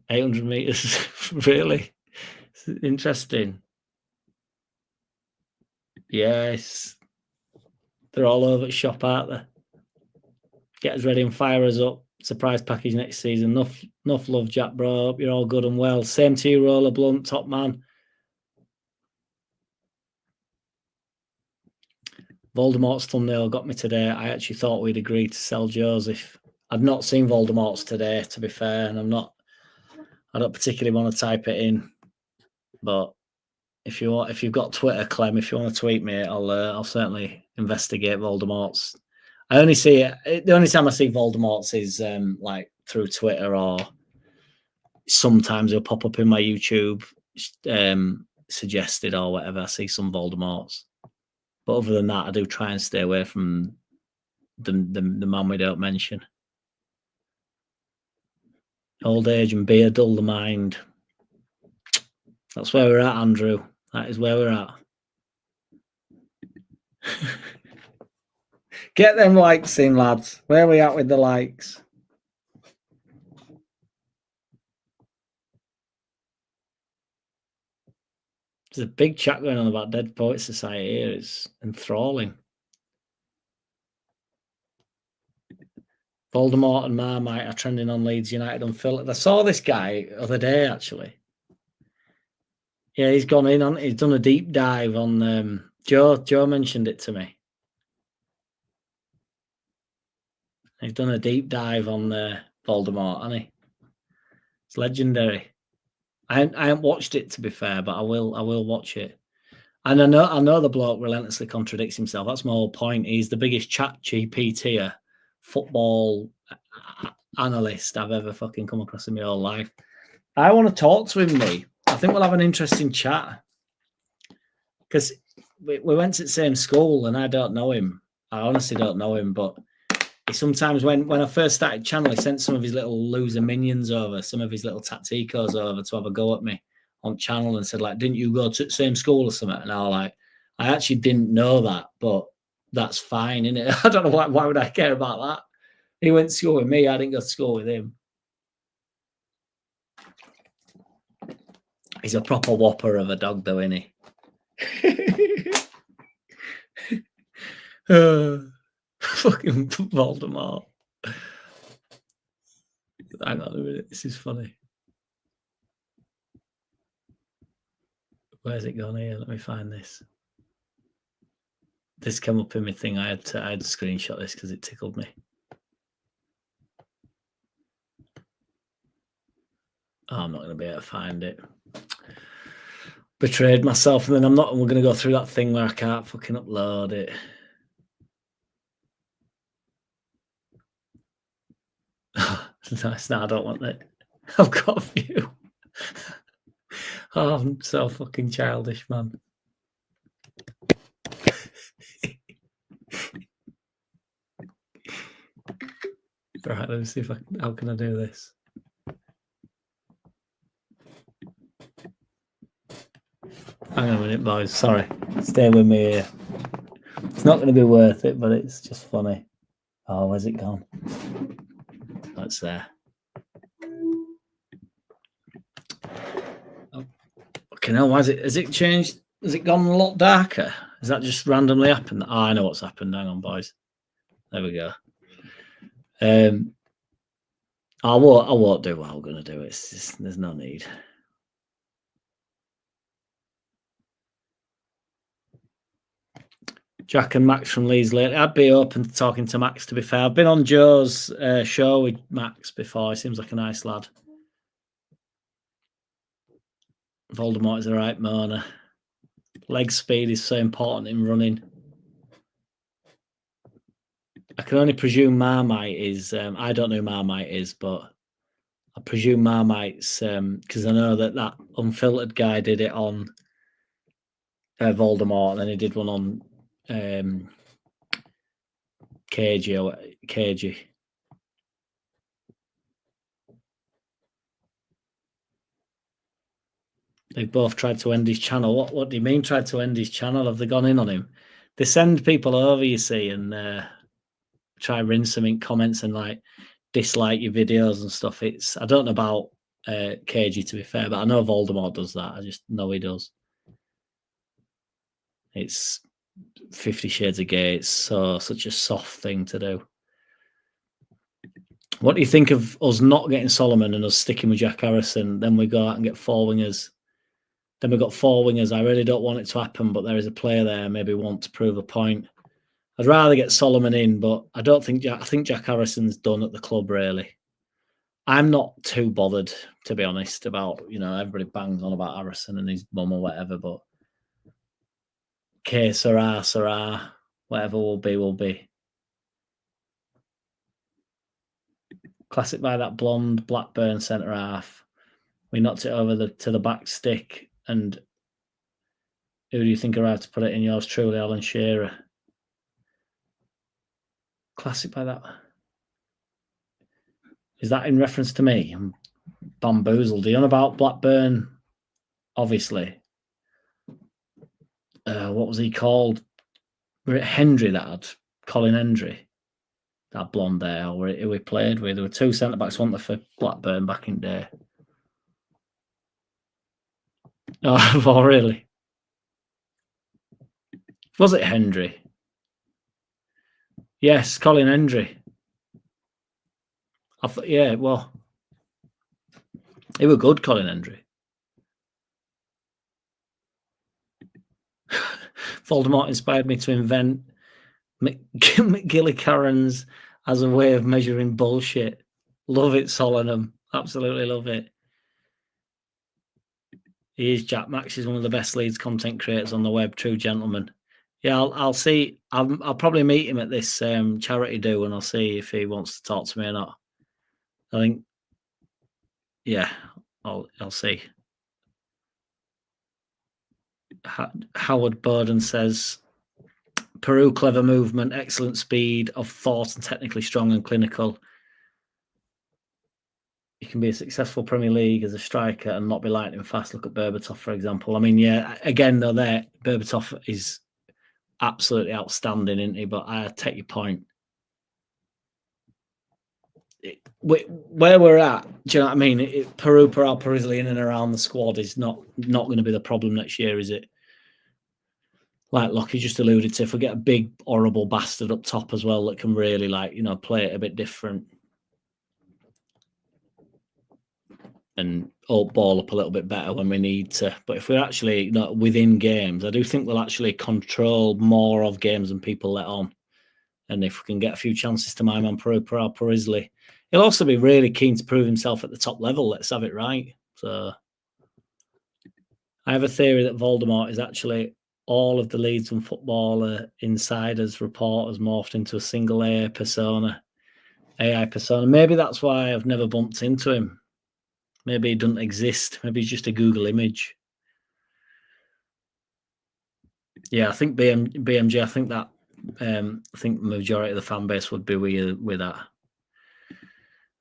800 metres. Really? It's interesting. Yes. They're all over the shop, aren't they? Get us ready and fire us up. Surprise package next season. Enough love, Jack, bro. Hope you're all good and well. Same to you, Roller Blunt, top man. Voldemort's thumbnail got me today. I actually thought we'd agree to sell Joseph. I've not seen Voldemort's today, to be fair, and I don't particularly want to type it in. But if you've got Twitter, Clem, if you want to tweet me, I'll certainly investigate Voldemort's. I only see it. The only time I see Voldemort's is like through Twitter, or sometimes it'll pop up in my YouTube suggested or whatever. I see some Voldemort's. But other than that, I do try and stay away from the man we don't mention. Old age and beer dull the mind. That's where we're at, Andrew. That is where we're at. Get them likes in, lads. Where are we at with the likes? There's a big chat going on about Dead Poets Society here. It's enthralling. Voldemort and Marmite are trending on Leeds United Unfiltered. I saw this guy the other day, actually. Yeah, he's gone in on. He's done a deep dive on. Joe mentioned it to me. He's done a deep dive on Voldemort, hasn't he? It's legendary. I haven't watched it, to be fair, but I will watch it. And I know the bloke relentlessly contradicts himself. That's my whole point. He's the biggest ChatGPT football analyst I've ever fucking come across in my whole life. I want to talk to him, mate. I think we'll have an interesting chat. Because we went to the same school and I don't know him. I honestly don't know him, but he sometimes, when I first started channel, he sent some of his little loser minions over, some of his little tacticos over to have a go at me on channel and said, like, didn't you go to the same school or something? And I was like, I actually didn't know that, but that's fine, innit? I don't know why would I care about that? He went to school with me, I didn't go to school with him. He's a proper whopper of a dog though, isn't he? Fucking Voldemort. Hang on a minute, this is funny. Where's it gone here? Let me find this. This came up in my thing. I had to screenshot this because it tickled me. Oh, I'm not going to be able to find it. Betrayed myself, and then we're going to go through that thing where I can't fucking upload it. Nice. No, I don't want it. I've got a few. Oh, I'm so fucking childish, man. Right, let me see how can I do this? Hang on a minute, boys. Sorry. Stay with me here. It's not going to be worth it, but it's just funny. Oh, where's it gone? Oh, it's there. Oh, okay, now, has it changed? Has it gone a lot darker? Has that just randomly happened? Oh, I know what's happened. Hang on, boys. There we go. I won't do what I'm going to do. It's just, there's no need. Jack and Max from Leeds lately. I'd be open to talking to Max, to be fair. I've been on Joe's show with Max before. He seems like a nice lad. Voldemort is the right moaner. Leg speed is so important in running. I can only presume Marmite is... I don't know who Marmite is, but I presume Marmite's... because I know that Unfiltered guy did it on Voldemort, and then he did one on... KG. They've both tried to end his channel. What do you mean tried to end his channel? Have they gone in on him? They send people over, you see, and try rinse them in comments and like dislike your videos and stuff. I don't know about KG, to be fair, but I know Voldemort does that. I just know he does. It's 50 Shades of Gay. It's such a soft thing to do. What do you think of us not getting Solomon and us sticking with Jack Harrison? Then we go out and get four wingers. Then we've got four wingers. I really don't want it to happen, but there is a player there maybe want to prove a point. I'd rather get Solomon in, but I don't think I think Jack Harrison's done at the club, really. I'm not too bothered, to be honest, about, everybody bangs on about Harrison and his mum or whatever, but Sarah, whatever will be, will be. Classic by that blonde Blackburn centre half. We knocked it over to the back stick. And who do you think arrived to put it in? Yours truly, Alan Shearer. Classic by that. Is that in reference to me? I'm bamboozled. Are you on about Blackburn? Obviously. What was he called? Were it Hendry that had? Colin Hendry? That blonde there, or who we played with? There were two centre-backs, weren't there, for Blackburn back in the day? Oh, really? Was it Hendry? Yes, Colin Hendry. I thought, yeah, well, he was good, Colin Hendry. Voldemort inspired me to invent McGillicurrans as a way of measuring bullshit. Love it, Solanum. Absolutely love it. He is Jack. Max is one of the best Leeds content creators on the web. True gentleman. Yeah, I'll see. I'll probably meet him at this charity do, and I'll see if he wants to talk to me or not. I think, yeah, I'll see. Howard Bowden says, Piroe, clever movement, excellent speed of thought, and technically strong and clinical. He can be a successful Premier League as a striker and not be lightning fast. Look at Berbatov, for example. I mean, yeah, again, though, Berbatov is absolutely outstanding, isn't he? But I take your point. Where we're at, do you know what I mean? Piroe, Parisley in and around the squad is not going to be the problem next year, is it? Like Lockie just alluded to, if we get a big, horrible bastard up top as well that can really, play it a bit different and ball up a little bit better when we need to. But if we're actually within games, I do think we'll actually control more of games than people let on. And if we can get a few chances to my man Parisley, he'll also be really keen to prove himself at the top level. Let's have it right. So I have a theory that Voldemort is actually all of the Leeds and footballer insiders, reporters morphed into a single AI persona. Maybe that's why I've never bumped into him. Maybe he doesn't exist. Maybe he's just a Google image. Yeah, I think BMG. I think that. I think the majority of the fan base would be with that.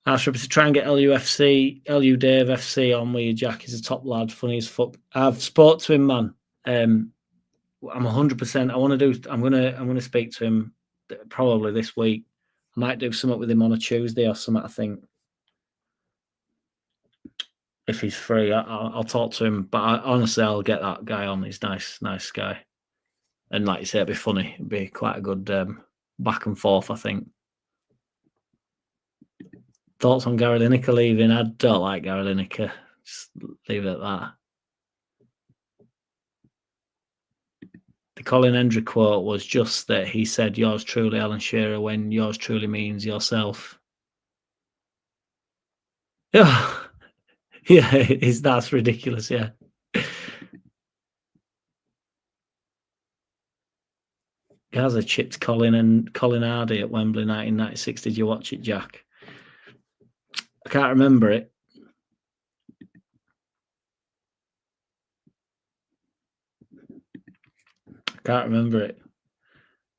After to try and get LU Dave FC on with you, Jack. He's a top lad, funny as fuck. I've spoke to him, man. I'm 100%. I'm gonna speak to him probably this week. I might do something with him on a Tuesday or something. I think if he's free, I'll talk to him. But honestly, I'll get that guy on. He's nice guy, and like you say, it'd be funny. It'd be quite a good back and forth, I think. Thoughts on Gary Lineker leaving? I don't like Gary Lineker. Just leave it at that. The Colin Hendry quote was just that he said, yours truly, Alan Shearer, when yours truly means yourself. Yeah, that's ridiculous, yeah. Gaza chipped Colin Hardy at Wembley 1996. Did you watch it, Jack? I can't remember it. Can't remember it.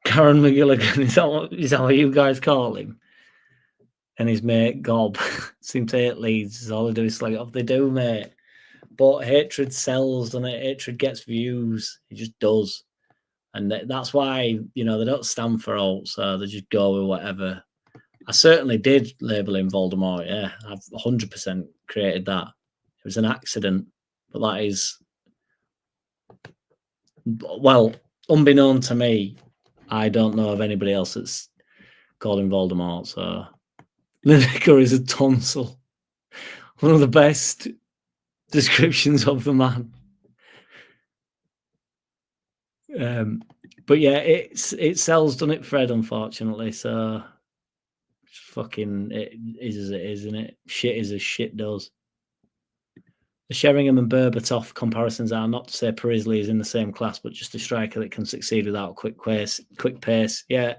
Karen McGilligan, is that what you guys call him? And his mate Gob seem to hate Leeds. All they do is slag it off. They do, mate. But hatred sells, and hatred gets views. It just does. And that's why, they don't stand for alt, so they just go with whatever. I certainly did label him Voldemort, yeah. I've 100% created that. It was an accident, but that is, well, unbeknown to me, I don't know of anybody else that's called him Voldemort, so Lineker is a tonsil. One of the best descriptions of the man. But yeah, it sells, done it, Fred, unfortunately, so fucking it is as it is, isn't it? Shit is as shit does. The Sheringham and Berbatov comparisons are not to say Parisley is in the same class, but just a striker that can succeed without quick pace. Yeah,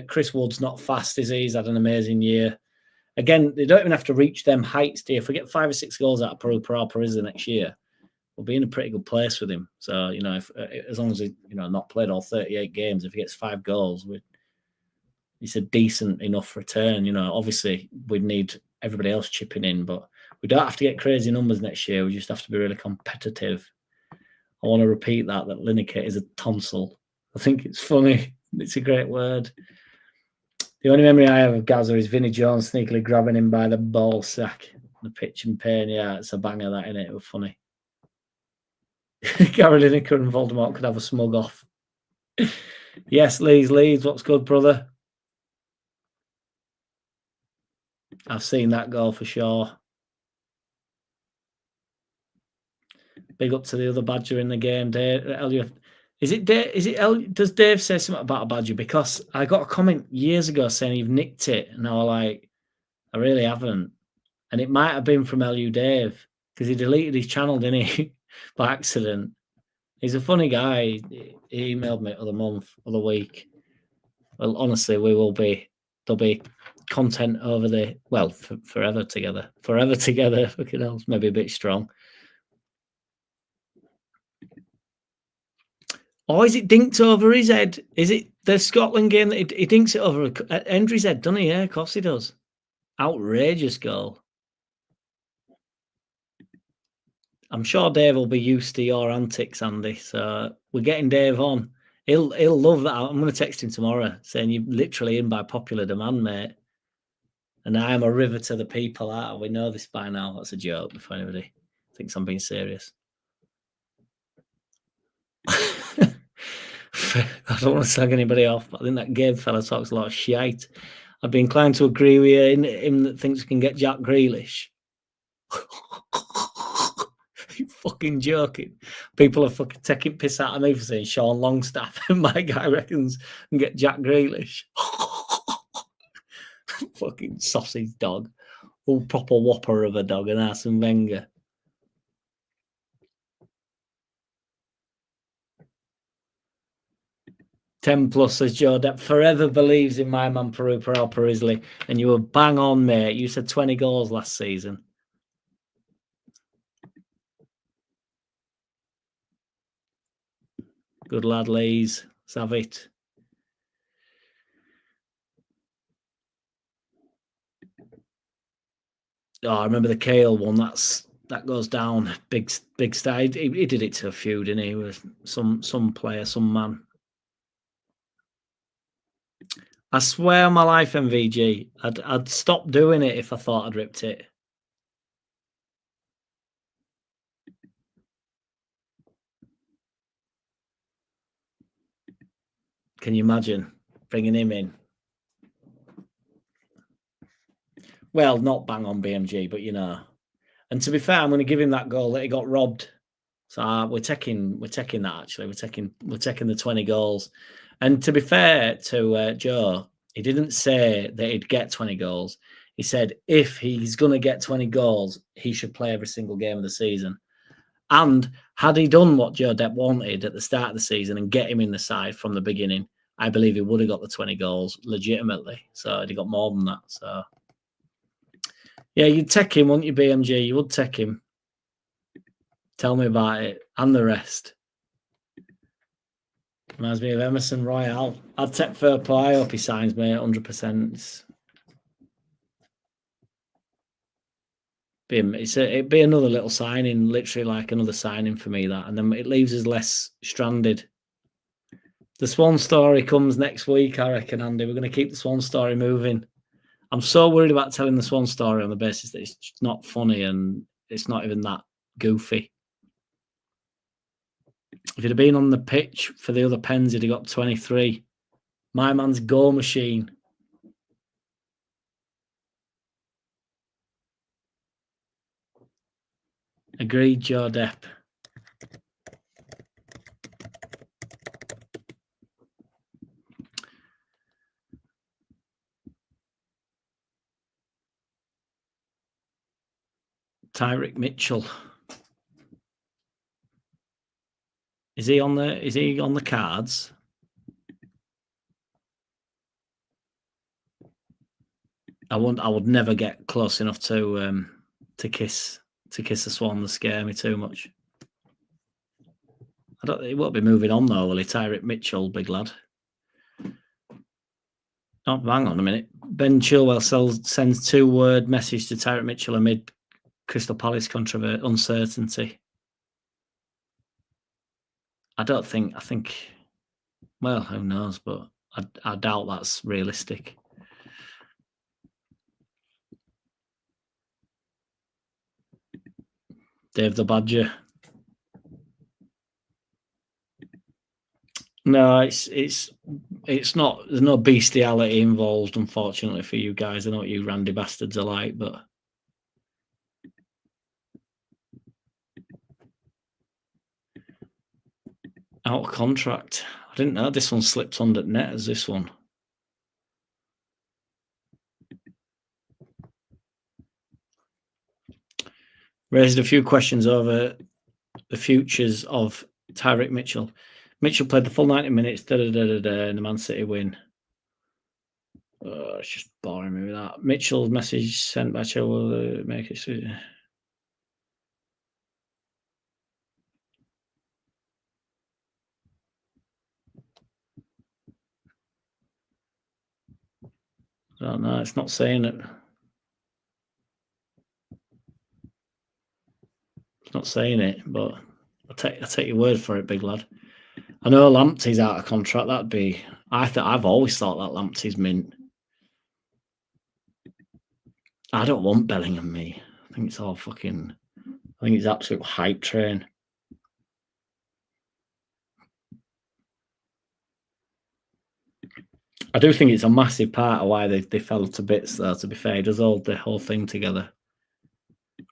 Chris Wood's not fast, is he? He's had an amazing year. Again, they don't even have to reach them heights, do you? If we get 5 or 6 goals out of Parisley next year, we'll be in a pretty good place with him. So, if as long as he, not played all 38 games, if he gets 5 goals, it's a decent enough return. Obviously we'd need everybody else chipping in, but we don't have to get crazy numbers next year. We just have to be really competitive. I want to repeat that Lineker is a tonsil. I think it's funny. It's a great word. The only memory I have of Gaza is Vinnie Jones sneakily grabbing him by the ball sack, the pitch and pain. Yeah, it's a banger, that, innit? It was funny. Gary Lineker and Voldemort could have a smug off. Yes, Leeds, what's good, brother? I've seen that goal for sure. Big up to the other Badger in the game, Dave. Is it Dave? Does Dave say something about a badger? Because I got a comment years ago saying you've nicked it, and I was like, I really haven't. And it might have been from LU Dave because he deleted his channel, didn't he, by accident. He's a funny guy. He emailed me other month, other week. Well, honestly, there'll be content over the forever together. Fucking hell, maybe a bit strong. Or is it dinked over his head? Is it the Scotland game that he dinks it over Hendry's head, doesn't he? Yeah, of course he does. Outrageous goal. I'm sure Dave will be used to your antics, Andy. So we're getting Dave on. He'll love that. I'm going to text him tomorrow saying you're literally in by popular demand, mate. And I am a river to the people. We know this by now. That's a joke before anybody thinks I'm being serious. I don't want to slag anybody off, but I think that Gabe fella talks a lot of shite. I'd be inclined to agree with you in him that thinks we can get Jack Grealish. You fucking joking. People are fucking taking piss out of me for saying Sean Longstaff and my guy reckons and get Jack Grealish. Fucking sausage dog. All proper whopper of a dog and Arsene Wenger. +10 says Joe Depp forever believes in my man Piroe Parisley, and you were bang on, mate. You said 20 goals last season. Good lad, Lees. Let's have it. Oh, I remember the Kale one. That goes down. Big style. He did it to a few, didn't he? With some player, some man. I swear on my life, MVG, I'd stop doing it if I thought I'd ripped it. Can you imagine bringing him in? Well, not bang on BMG, but you know. And to be fair, I'm going to give him that goal that he got robbed. So we're taking that actually. We're taking the 20 goals. And to be fair to Joe, he didn't say that he'd get 20 goals. He said if he's going to get 20 goals, he should play every single game of the season. And had he done what Joe Depp wanted at the start of the season and get him in the side from the beginning, I believe he would have got the 20 goals legitimately. So he got more than that. So yeah, you'd take him, wouldn't you, BMG? You would take him. Tell me about it and the rest. Reminds me of Emerson Royale. I'd take fair play. I hope he signs, mate, 100%. It'd be another little signing, literally like another signing for me, that. And then it leaves us less stranded. The Swan story comes next week, I reckon, Andy. We're going to keep the Swan story moving. I'm so worried about telling the Swan story on the basis that it's just not funny and it's not even that goofy. If he'd have been on the pitch for the other Pens, he'd have got 23. My man's goal machine. Agreed, Joe Depp. Tyrick Mitchell. Is he on the cards? I would never get close enough to kiss a swan that scare me too much. He won't be moving on though, will he? Tyrick Mitchell, big lad. Oh, hang on a minute. Ben Chilwell sends 2-word message to Tyrick Mitchell amid Crystal Palace uncertainty. I think, well, who knows, but I doubt that's realistic. Dave the Badger. No, it's not. There's no bestiality involved, unfortunately, for you guys. I know what you randy bastards are like, but Out of contract. I didn't know this one slipped under net as this one. Raised a few questions over the futures of Tyreek Mitchell. Mitchell played the full 90 minutes, and the Man City win. It's just boring me with that. Mitchell's message sent by Chill will make it. I don't know. It's not saying it. It's not saying it, but I'll take your word for it, big lad. I know Lamptey's out of contract. That'd be. I've always thought that Lamptey's mint. I don't want Bellingham. Me, I think it's all fucking. I think it's absolute hype train. I do think it's a massive part of why they fell to bits, though, to be fair. It does hold the whole thing together.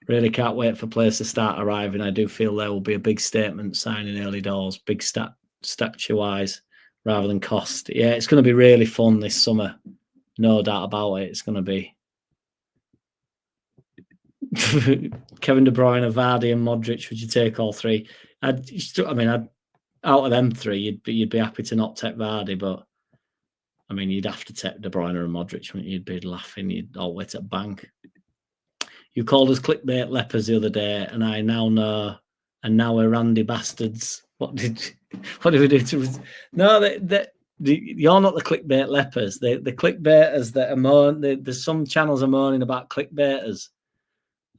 Really can't wait for players to start arriving. I do feel there will be a big statement signing early doors, big stature-wise, rather than cost. Yeah, it's going to be really fun this summer. No doubt about it. It's going to be. Kevin De Bruyne, Vardy and Modric, would you take all three? Out of them three, you'd be happy to not take Vardy, but I mean, you'd have to take De Bruyne and Modric. You'd be laughing. You'd all wait at bank. You called us clickbait lepers the other day, and I now know. And now we're Randy bastards. What did we do to? No, you're not the clickbait lepers. The clickbaiters that are there's some channels are moaning about clickbaiters,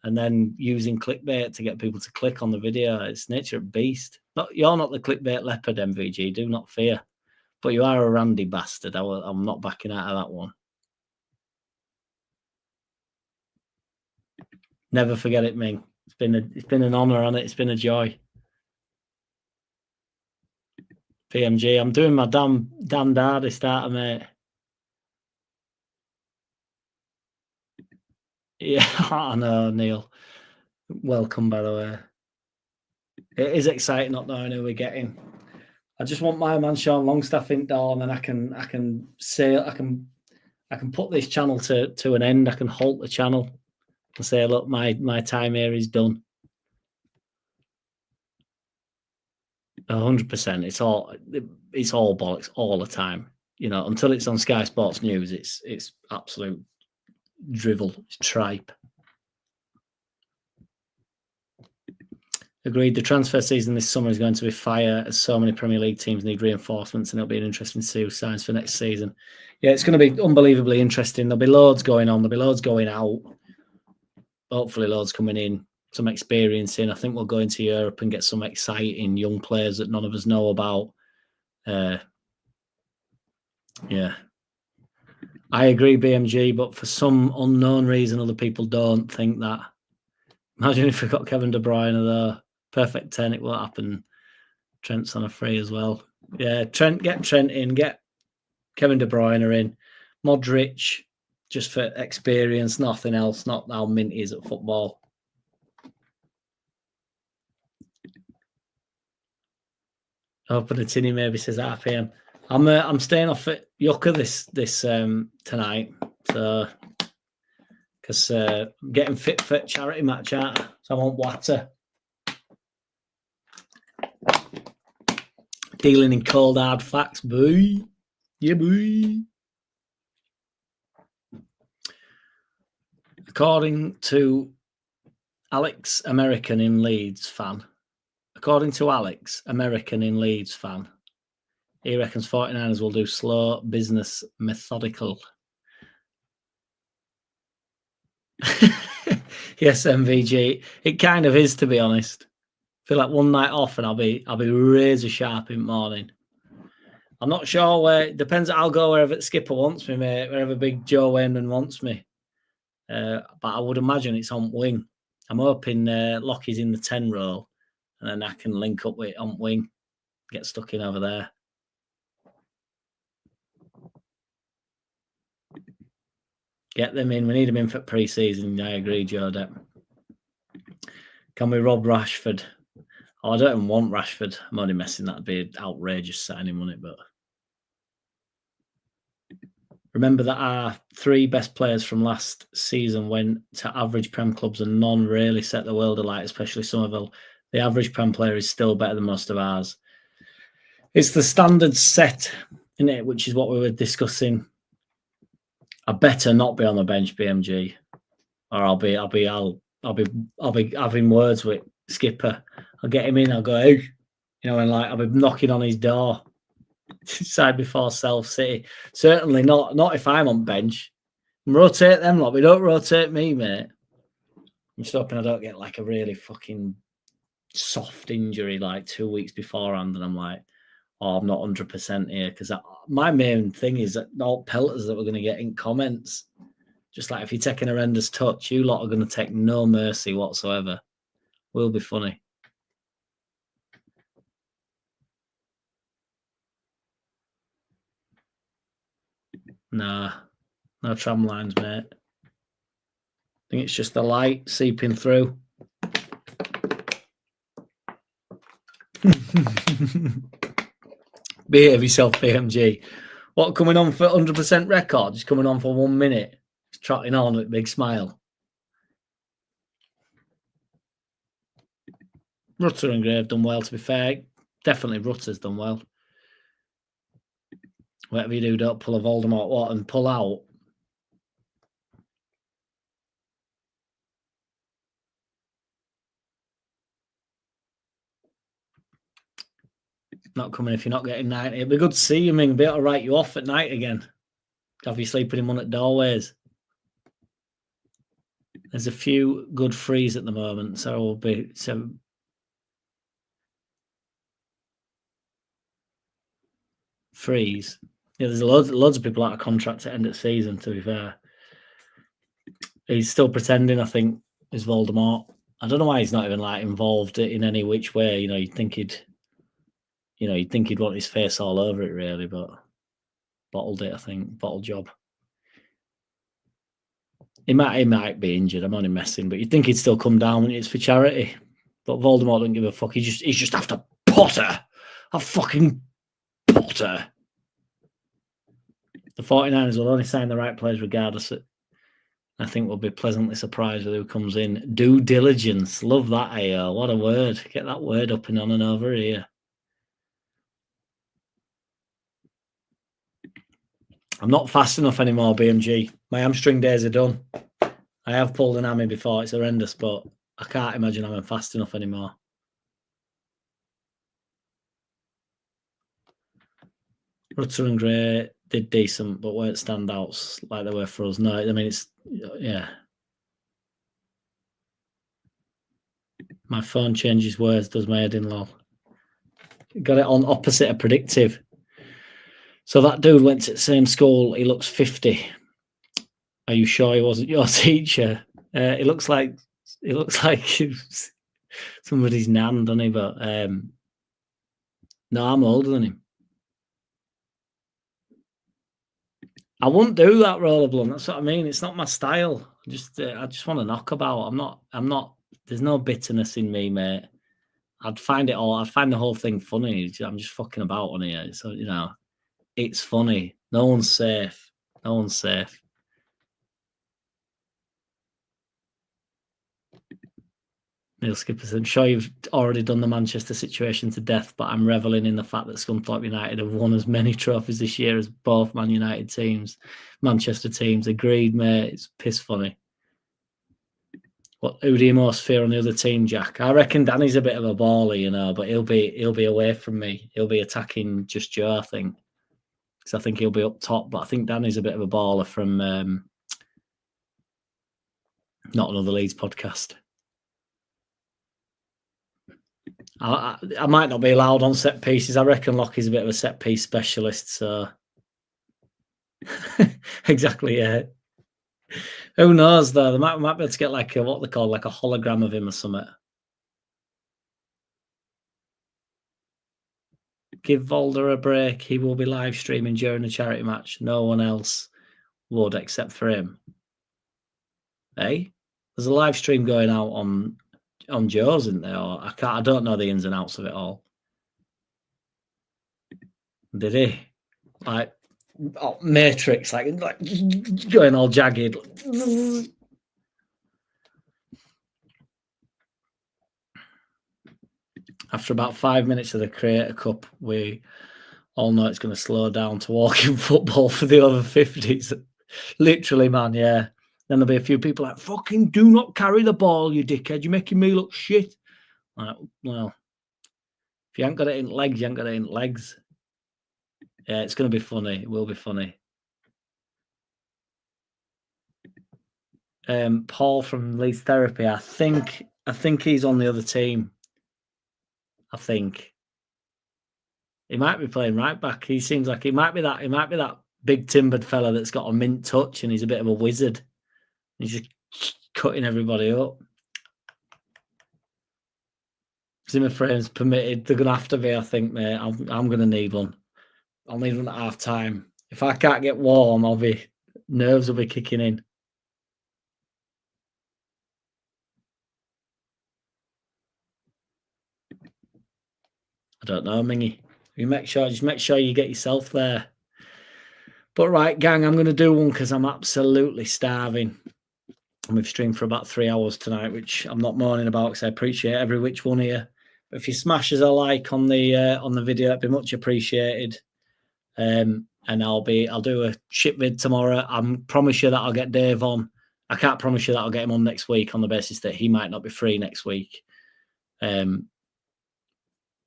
and then using clickbait to get people to click on the video. It's nature of beast. You're not the clickbait leopard, MVG. Do not fear. But you are a Randy bastard. I'm not backing out of that one. Never forget it, Ming. It's been an honour, on it. It's been a joy. PMG, I'm doing my damn hardest starter, mate. Yeah, I know, Neil. Welcome, by the way. It is exciting not knowing who we're getting. I just want my man Sean Longstaff in door, and then I can put this channel to an end. I can halt the channel and say, look, my time here is done. 100%. It's all bollocks all the time. You know, until it's on Sky Sports News, it's absolute drivel. It's tripe. Agreed. The transfer season this summer is going to be fire, as so many Premier League teams need reinforcements, and it'll be interesting to see who signs for next season. Yeah, it's going to be unbelievably interesting. There'll be loads going on. There'll be loads going out. Hopefully, loads coming in. Some experience in. I think we'll go into Europe and get some exciting young players that none of us know about. Yeah. I agree, BMG, but for some unknown reason, other people don't think that. Imagine if we got Kevin De Bruyne, though. Perfect 10, it won't happen. Trent's on a free as well. Yeah, get Trent in, get Kevin De Bruyne in. Modric, just for experience, nothing else, not how mint he is at football. Open the tinny maybe says RPM. I'm staying off at Yucca this tonight, so because I'm getting fit for charity match out, so I want water. Dealing in cold hard facts, boy. Yeah, boy. According to Alex, American in Leeds fan. According to Alex, American in Leeds fan, he reckons 49ers will do slow business, methodical. Yes, MVG. It kind of is, to be honest. I feel like one night off and I'll be razor sharp in the morning. I'm not sure where. It depends. I'll go wherever Skipper wants me, mate. Wherever Big Joe Wayman wants me. But I would imagine it's on wing. I'm hoping Lockie's in the 10 role, and then I can link up with on wing, get stuck in over there. Get them in. We need them in for pre-season. I agree, Joe Depp. Can we rob Rashford? Oh, I don't even want Rashford. I'm only messing. That'd be outrageous signing, wouldn't it? But remember that our 3 best players from last season went to average Prem clubs and none really set the world alight, especially Somerville. The average Prem player is still better than most of ours. It's the standard set in it, which is what we were discussing. I better not be on the bench, BMG, or I'll be having words with Skipper. I'll get him in. I'll go, hey, and like I'll be knocking on his door. Side before Self City. Certainly not if I'm on bench. Rotate them lot. We don't rotate me, mate. I'm just hoping I don't get like a really fucking soft injury like 2 weeks beforehand, and I'm like, oh, I'm not 100% here, because my main thing is that all pelters that we're going to get in comments, just like if you're taking a horrendous touch, you lot are going to take no mercy whatsoever. Will be funny. Nah, no tram lines, mate. I think it's just the light seeping through. Behave yourself, BMG. What, coming on for 100% record? Just coming on for 1 minute, just trotting on with a big smile. Rutter and Gray have done well, to be fair. Definitely Rutter's done well. Whatever you do, don't pull a Voldemort and pull out. Not coming if you're not getting 90. It'd be good to see you, Ming. Be able to write you off at night again. Have you sleeping in one at doorways. There's a few good frees at the moment, so we'll be frees. Yeah, there's loads of people out of contract at end of season, to be fair. He's still pretending, I think, is Voldemort. I don't know why he's not even like involved in any which way. You'd think he'd want his face all over it, really, but bottled it, I think. Bottled job. He might be injured. I'm only messing, but you'd think he'd still come down when it's for charity. But Voldemort doesn't give a fuck. He's just after Potter. A fucking Potter. The 49ers will only sign the right players regardless. I think we'll be pleasantly surprised with who comes in. Due diligence. Love that, AO. What a word. Get that word up and on and over here. I'm not fast enough anymore, BMG. My hamstring days are done. I have pulled an hammy before. It's horrendous, but I can't imagine I'm fast enough anymore. Rutter and Gray did decent, but weren't standouts like they were for us. No, I mean, it's, yeah. My phone changes words, does my head in lol. Got it on opposite of predictive. So that dude went to the same school. He looks 50. Are you sure he wasn't your teacher? It looks like somebody's nan, doesn't he? But no, I'm older than him. I wouldn't do that, Rollerblunt. That's what I mean. It's not my style. I just want to knock about. I'm not. There's no bitterness in me, mate. I'd find the whole thing funny. I'm just fucking about on here. So it's funny. No one's safe. No one's safe. Neil Skipper said, I'm sure you've already done the Manchester situation to death, but I'm reveling in the fact that Scunthorpe United have won as many trophies this year as both Man United teams, Manchester teams. Agreed, mate. It's piss funny. Who do you most fear on the other team, Jack? I reckon Danny's a bit of a baller, but he'll be away from me. He'll be attacking just Joe, I think. Because I think he'll be up top, but I think Danny's a bit of a baller from Not Another Leeds podcast. I might not be allowed on set pieces. I reckon Lockie's a bit of a set piece specialist, so exactly, yeah. Who knows though? They might be able to get like what they call like a hologram of him or something. Give Volder a break. He will be live streaming during the charity match. No one else would except for him. Hey, there's a live stream going out on on Joe's, isn't there? Or I don't know the ins and outs of it all. Did he? Like, Matrix, like going all jagged. After about 5 minutes of the Creator Cup, we all know it's going to slow down to walking football for the over 50s. Literally, man, yeah. Then there'll be a few people like, fucking do not carry the ball, you dickhead. You're making me look shit. Like, well, if you ain't got it in legs, you ain't got it in legs. Yeah, it's going to be funny. It will be funny. Paul from Leeds Therapy, I think he's on the other team. I think he might be playing right back. He seems like he might be that big timbered fella that's got a mint touch and he's a bit of a wizard. He's just cutting everybody up. Zimmer frames permitted. They're gonna have to be, I think, mate. I'm gonna need one. I'll need one at half time. If I can't get warm, nerves will be kicking in. I don't know, Mingy. You make sure you get yourself there. But right, gang, I'm going to do one because I'm absolutely starving. And we've streamed for about 3 hours tonight, which I'm not moaning about because I appreciate every which one here. But if you smash us a like on the video, it'd be much appreciated. And I'll do a shit vid tomorrow. I promise you that I'll get Dave on. I can't promise you that I'll get him on next week on the basis that he might not be free next week.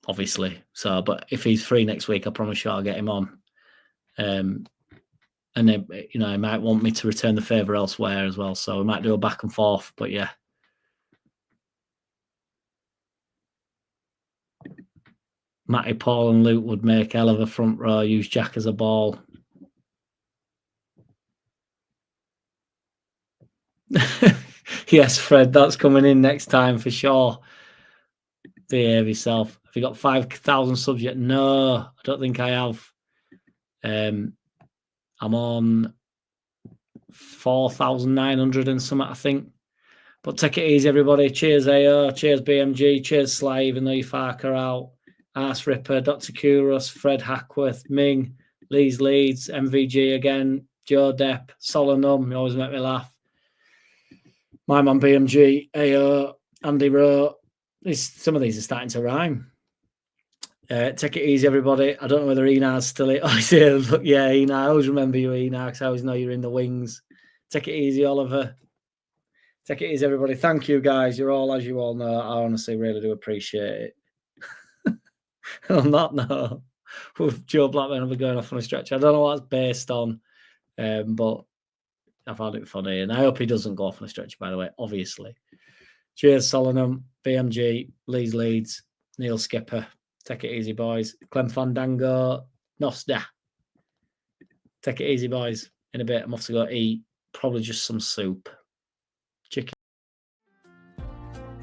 Obviously. So, but if he's free next week, I promise you I'll get him on. And then, he might want me to return the favour elsewhere as well. So we might do a back and forth. But yeah. Matty, Paul and Luke would make hell of a front row, use Jack as a ball. Yes, Fred, that's coming in next time for sure. Behave yourself. Have you got 5,000 subs yet? No, I don't think I have. I'm on 4,900 and something, I think. But take it easy, everybody. Cheers, AO. Cheers, BMG. Cheers, Sly, even though you Farker out. Arse Ripper, Dr. Kuros, Fred Hackworth, Ming, Leeds, MVG again, Joe Depp, Solanum, you always make me laugh. My man BMG, AO, Andy Rowe. Some of these are starting to rhyme. Take it easy, everybody. I don't know whether Enar's still in. Oh, yeah, Enar. I always remember you, Enar, because I always know you're in the wings. Take it easy, Oliver. Take it easy, everybody. Thank you, guys. You're all, as you all know, I honestly really do appreciate it. On that note, with Joe Blackman, I'll be going off on a stretch. I don't know what it's based on, but I found it funny. And I hope he doesn't go off on a stretch, by the way, obviously. Cheers, Solanum, BMG, Leeds, Neil Skipper. Take it easy, boys. Clem Fandango, Nosta. Take it easy, boys. In a bit, I'm off to go eat. Probably just some soup. Chicken.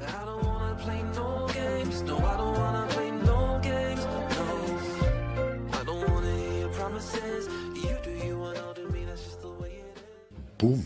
I don't wanna play no games. No, I don't wanna play no games. No, I don't wanna hear your promises. You do you and I'll do me. That's just the way it is. Boom.